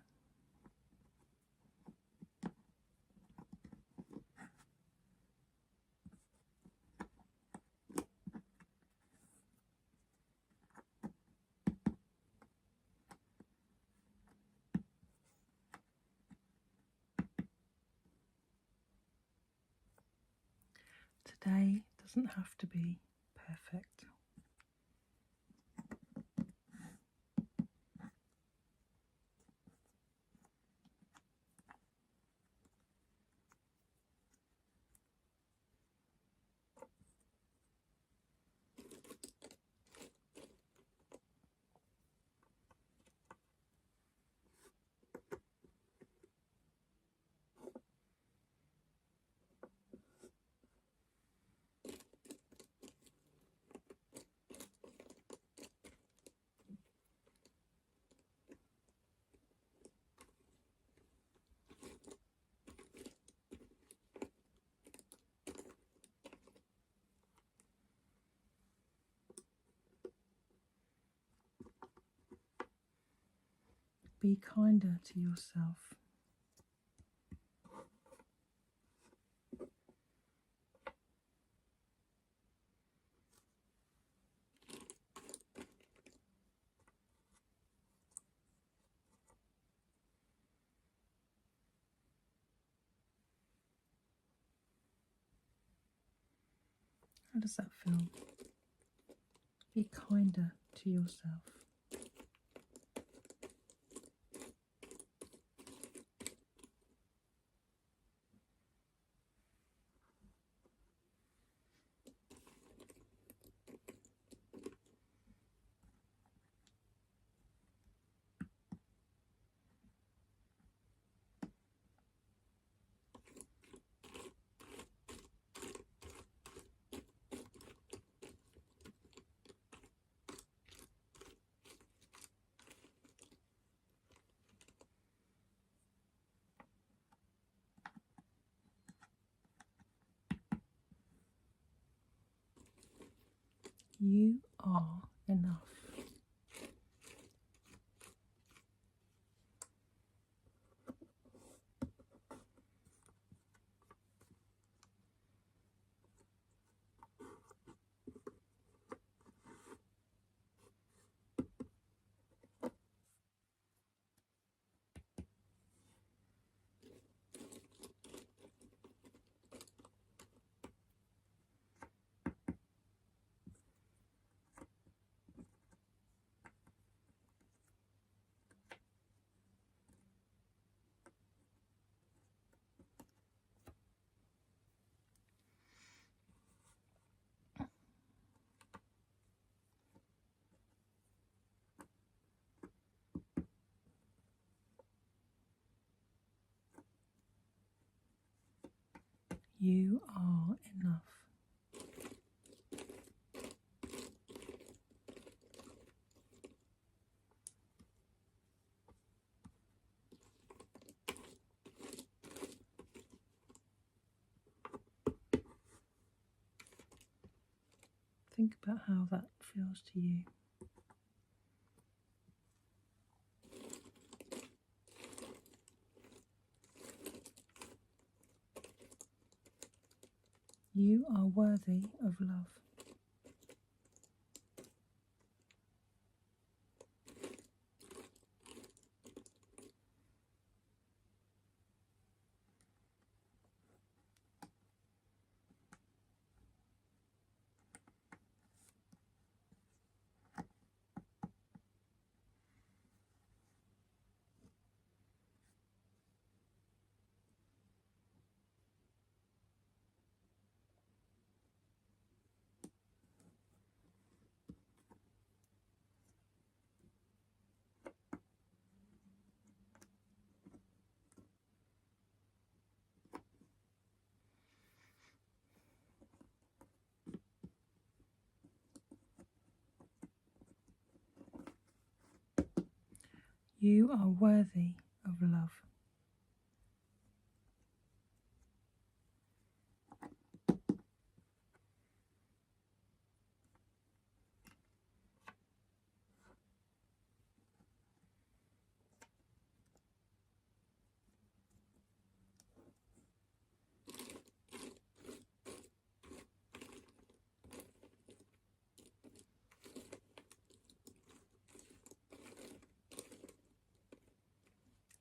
Today doesn't have to be perfect. Be kinder to yourself. How does that feel? Be kinder to yourself. You are enough. You are enough. Think about how that feels to you. You are worthy of love. You are worthy of love.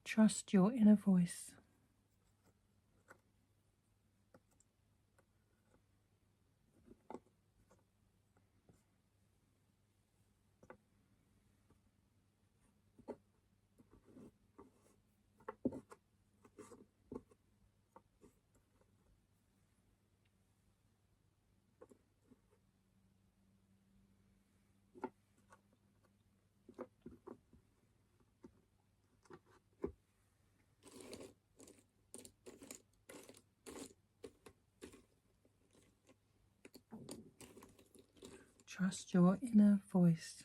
Trust your inner voice. Trust your inner voice.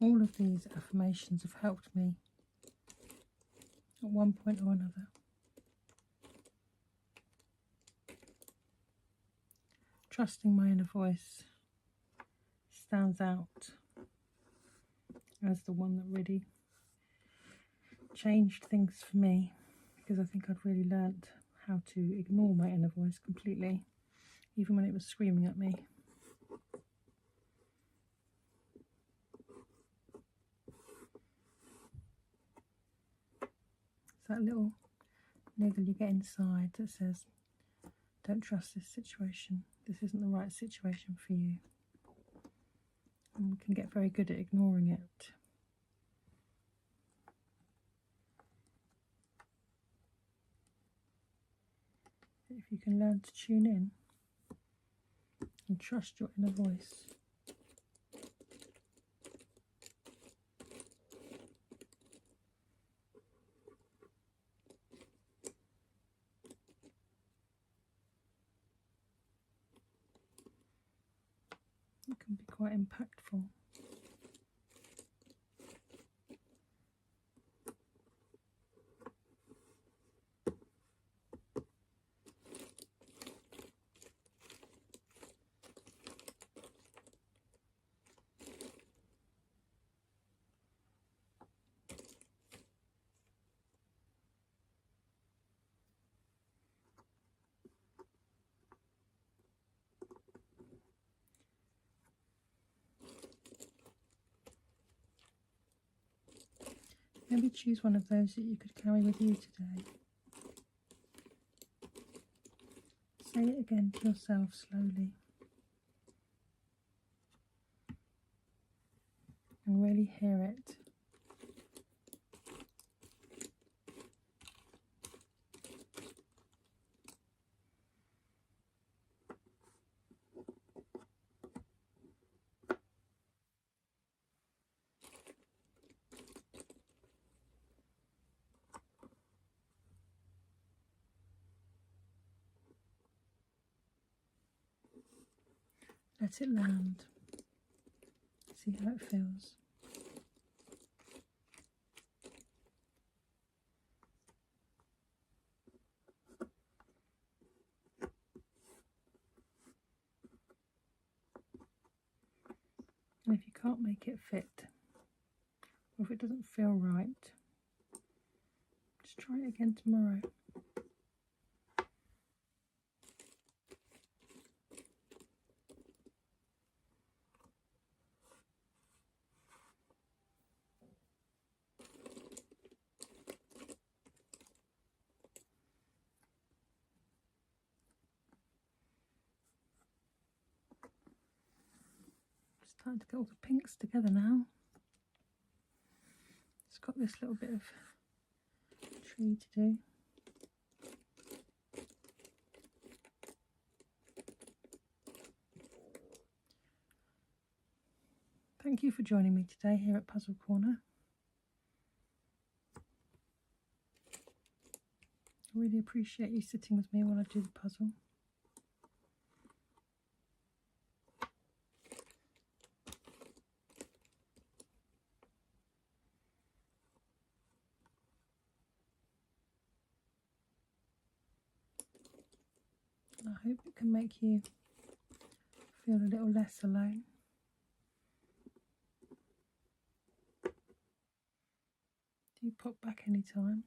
All of these affirmations have helped me at one point or another. Trusting my inner voice stands out as the one that really changed things for me, because I think I'd really learnt how to ignore my inner voice completely, even when it was screaming at me. It's that little niggle you get inside that says, don't trust this situation. This isn't the right situation for you. And we can get very good at ignoring it. If you can learn to tune in and trust your inner voice, it can be quite impactful. Maybe choose one of those that you could carry with you today. Say it again to yourself slowly. And really hear it. Let it land. See how it feels. And if you can't make it fit, or if it doesn't feel right, just try it again tomorrow. Starting to get all the pinks together now. It's got this little bit of tree to do. Thank you for joining me today here at Puzzle Corner. I really appreciate you sitting with me while I do the puzzle. I hope it can make you feel a little less alone. Do pop back anytime.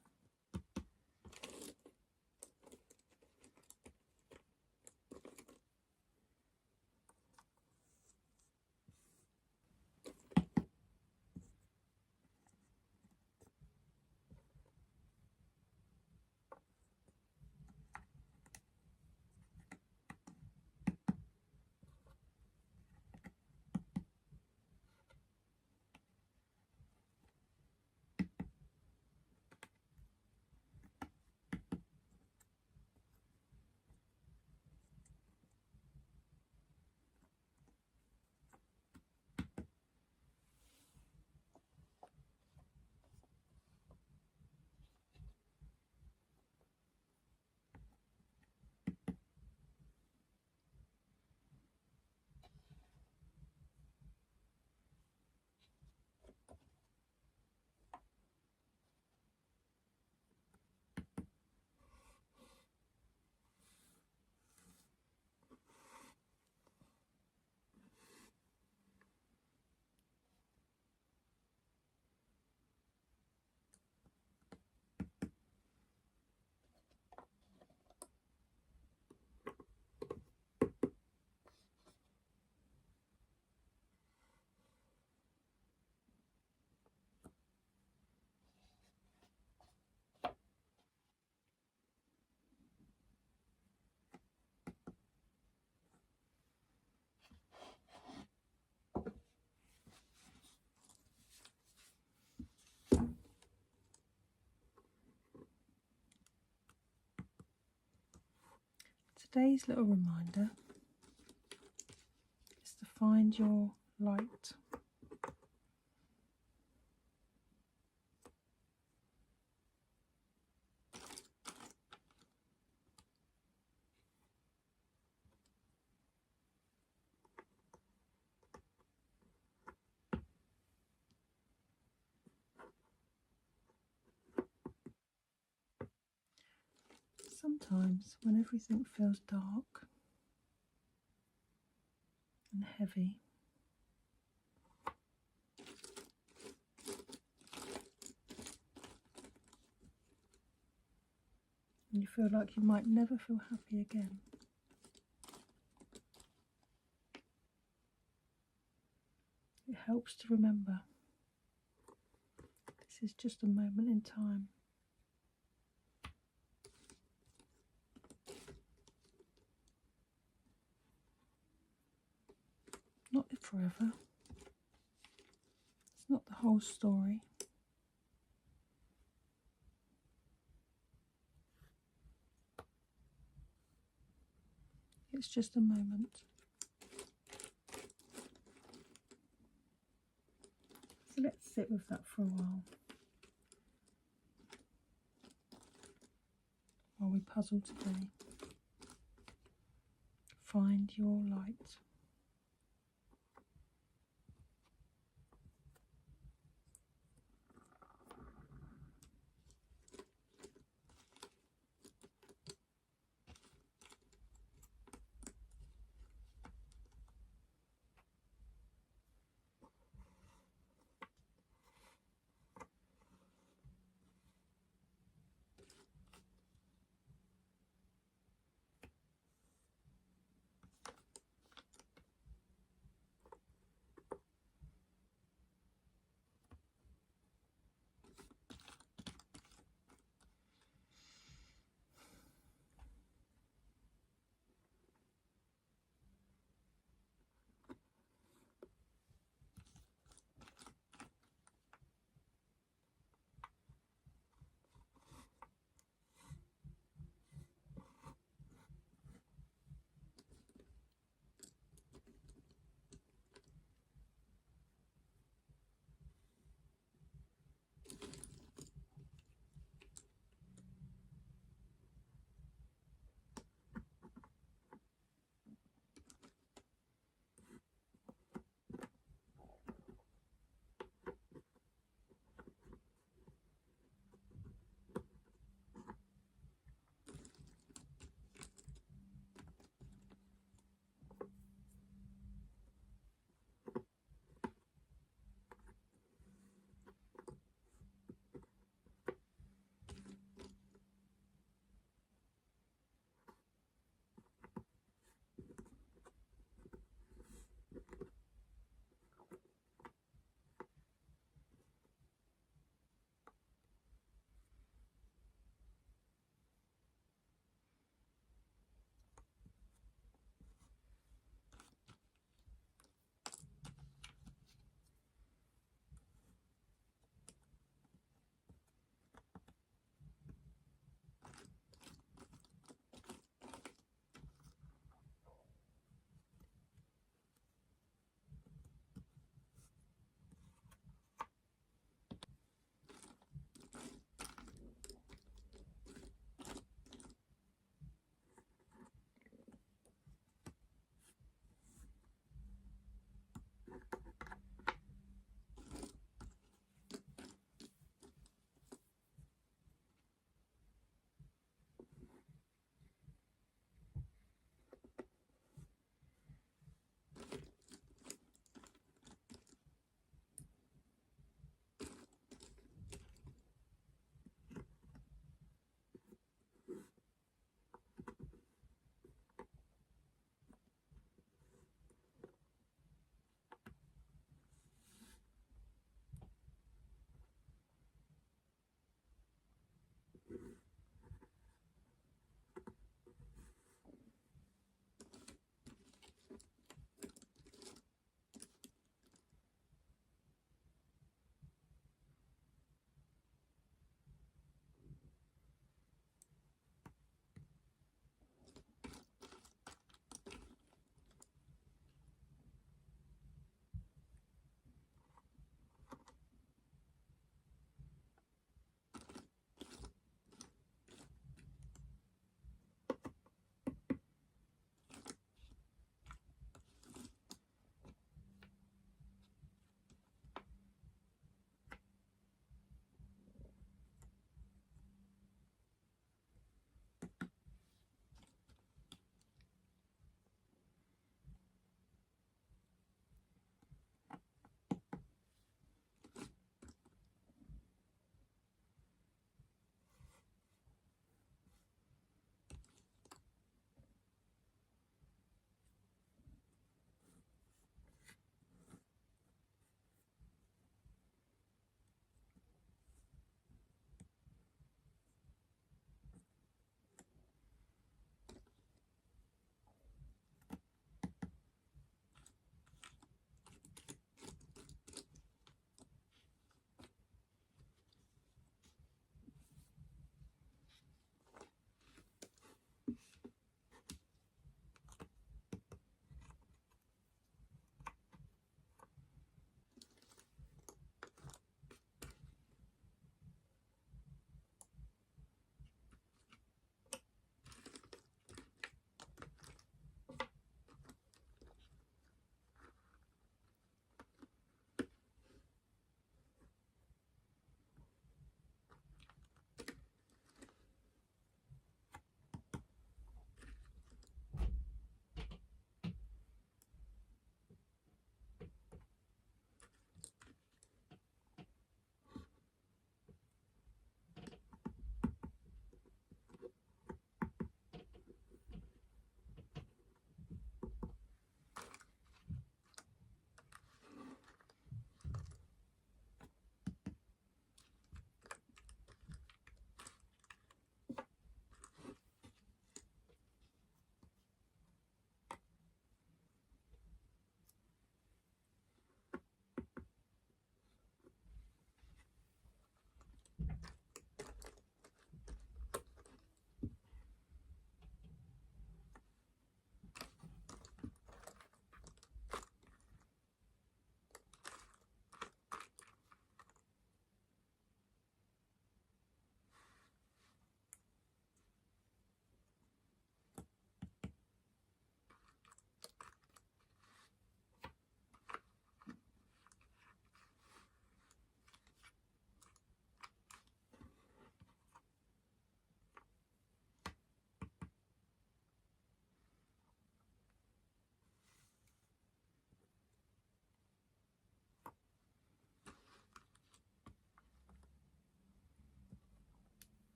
today's little reminder is to find your light. Sometimes when everything feels dark and heavy, and you feel like you might never feel happy again, it helps to remember this is just a moment in time. Not forever. It's not the whole story. It's just a moment. So let's sit with that for a while we puzzle today. Find your light.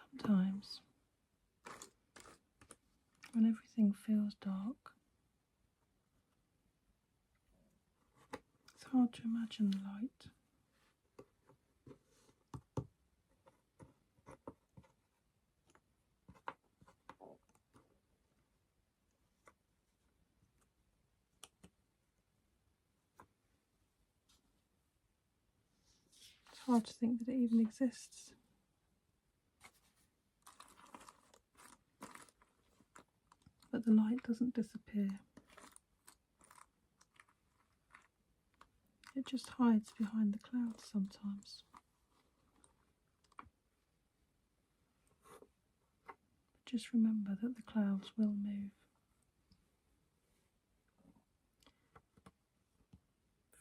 Sometimes, when everything feels dark, it's hard to imagine the light. It's hard to think that it even exists. But the light doesn't disappear. It just hides behind the clouds sometimes. But just remember that the clouds will move.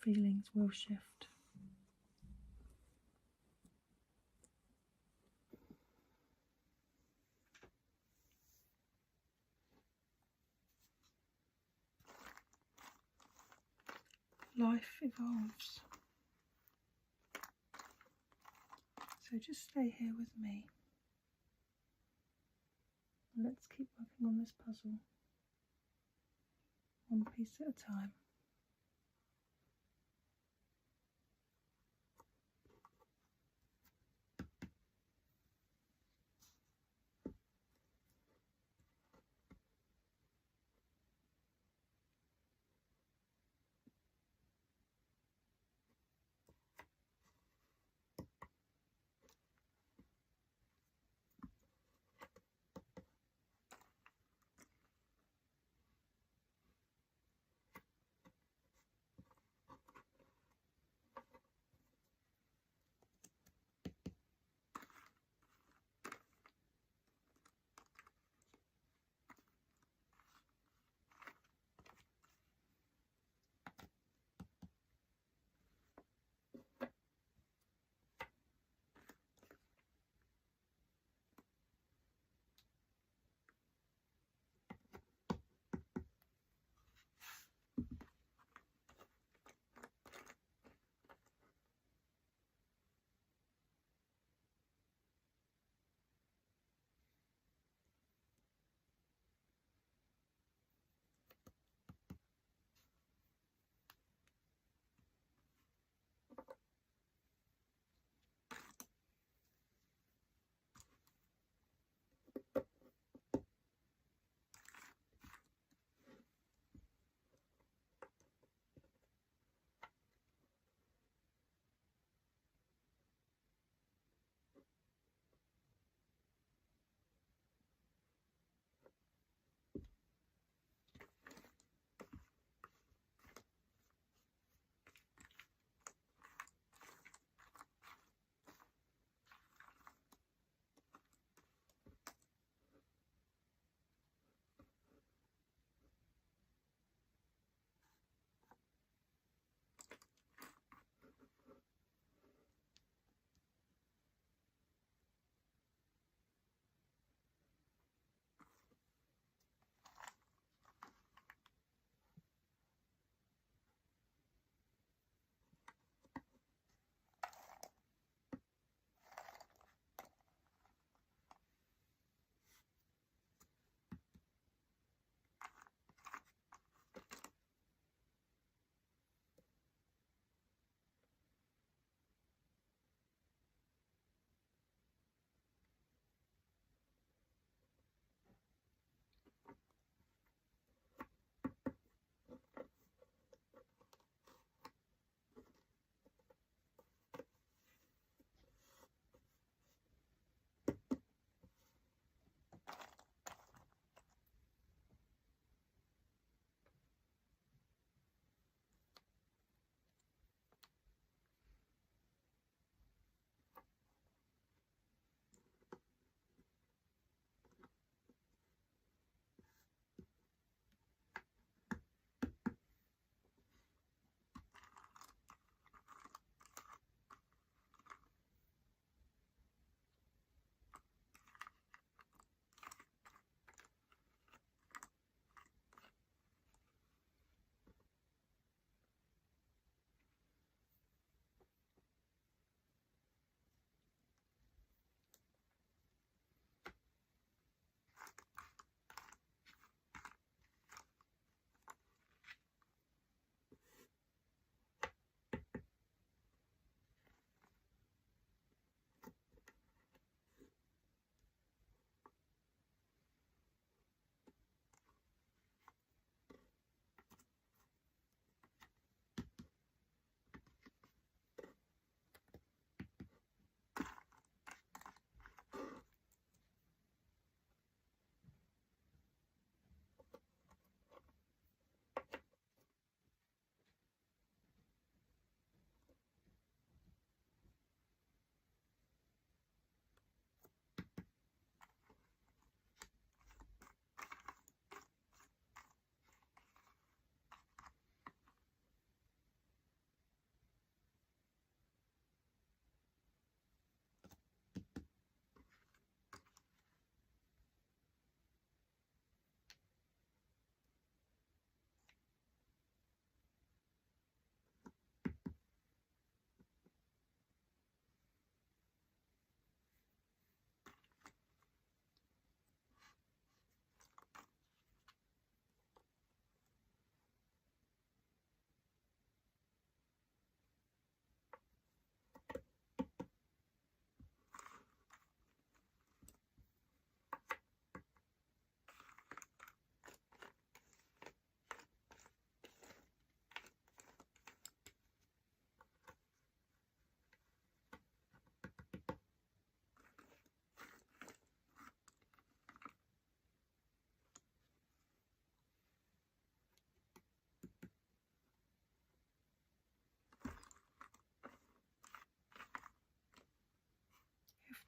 Feelings will shift. Life evolves. So just stay here with me. And let's keep working on this puzzle, one piece at a time.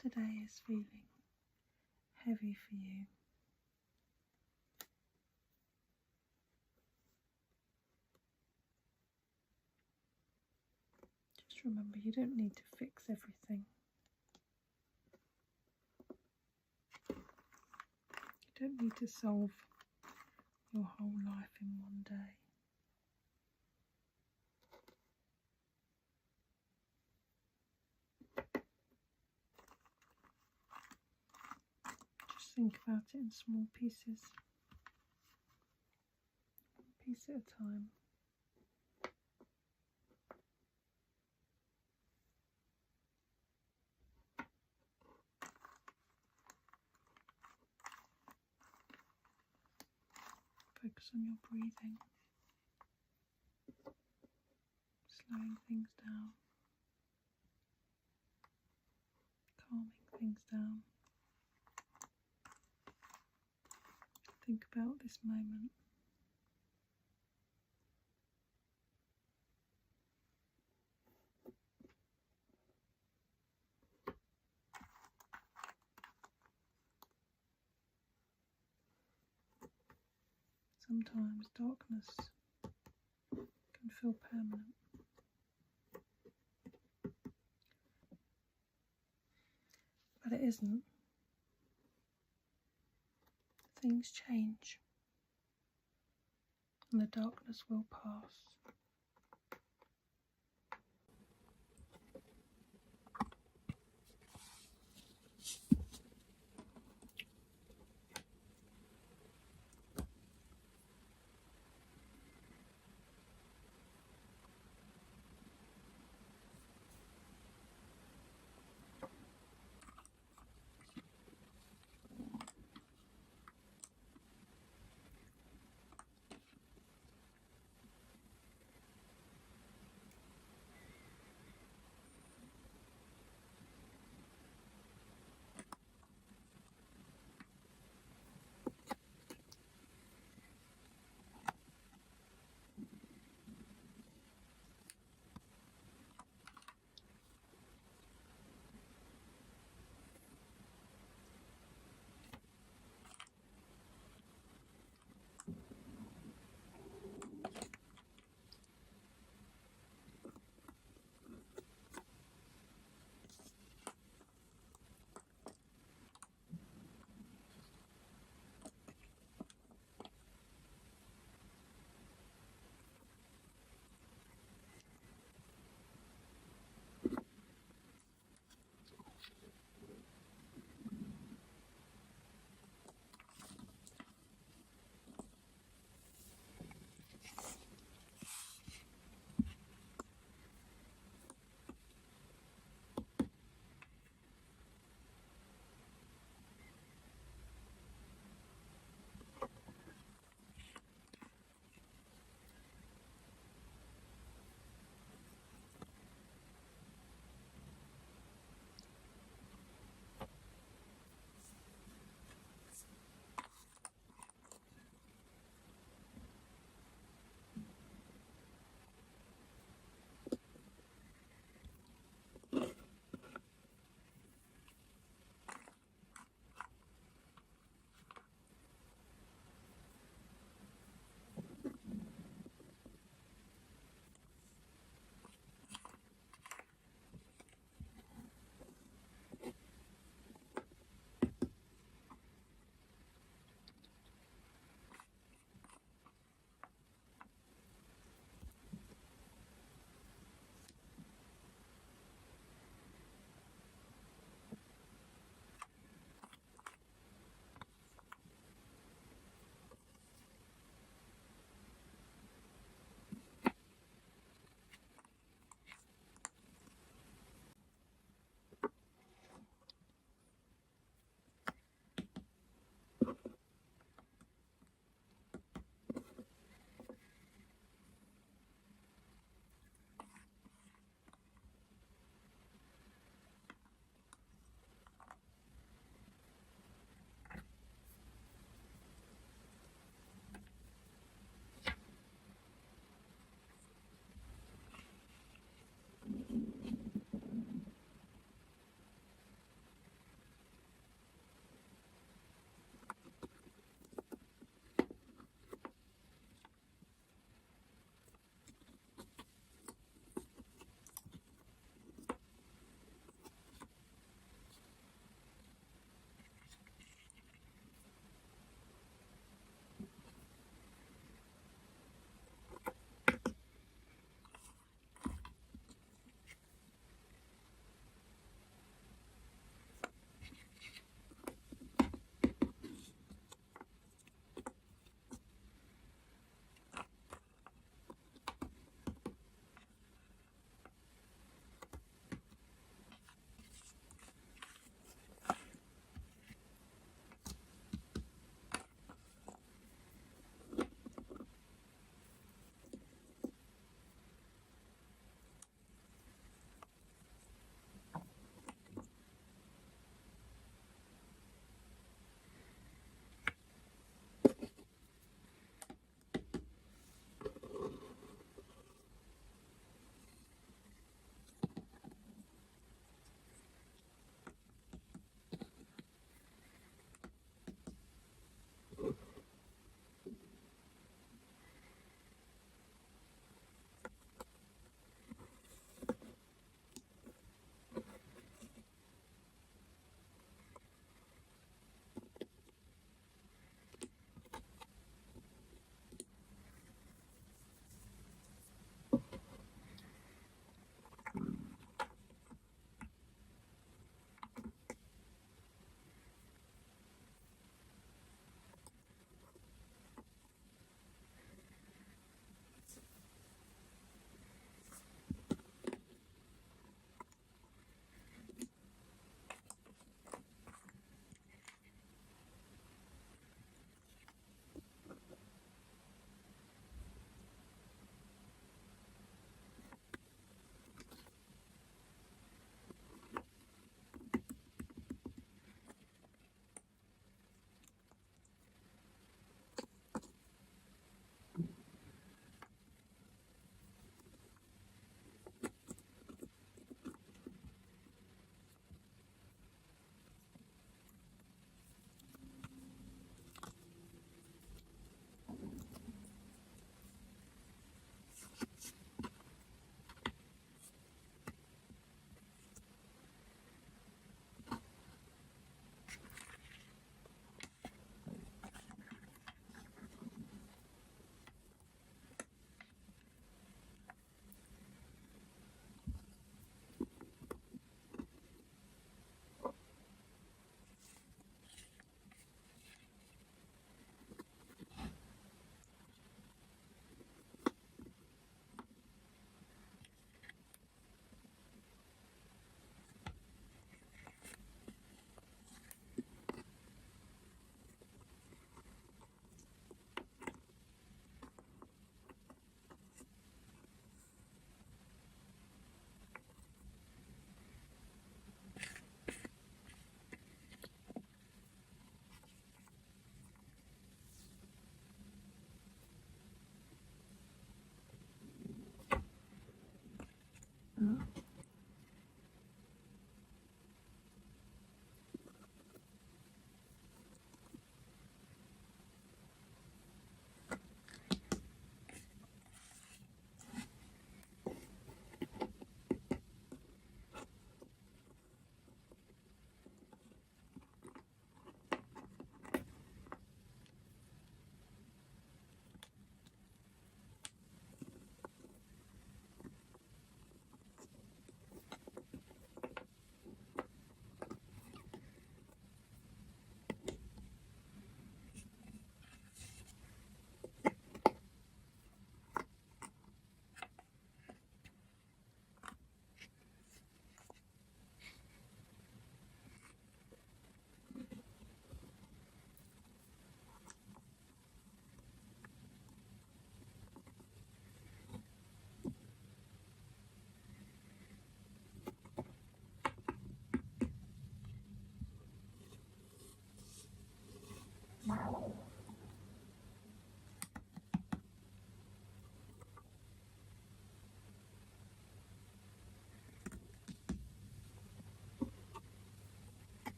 today is feeling heavy for you, just remember you don't need to fix everything. You don't need to solve your whole life in one day. Just think about it in small pieces, one piece at a time. Focus on your breathing, slowing things down, calming things down. Think about this moment. Sometimes darkness can feel permanent, but it isn't. Things change, and the darkness will pass.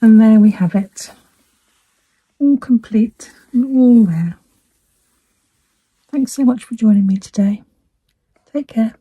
And there we have it, all complete and all there. Thanks so much for joining me today. Take care.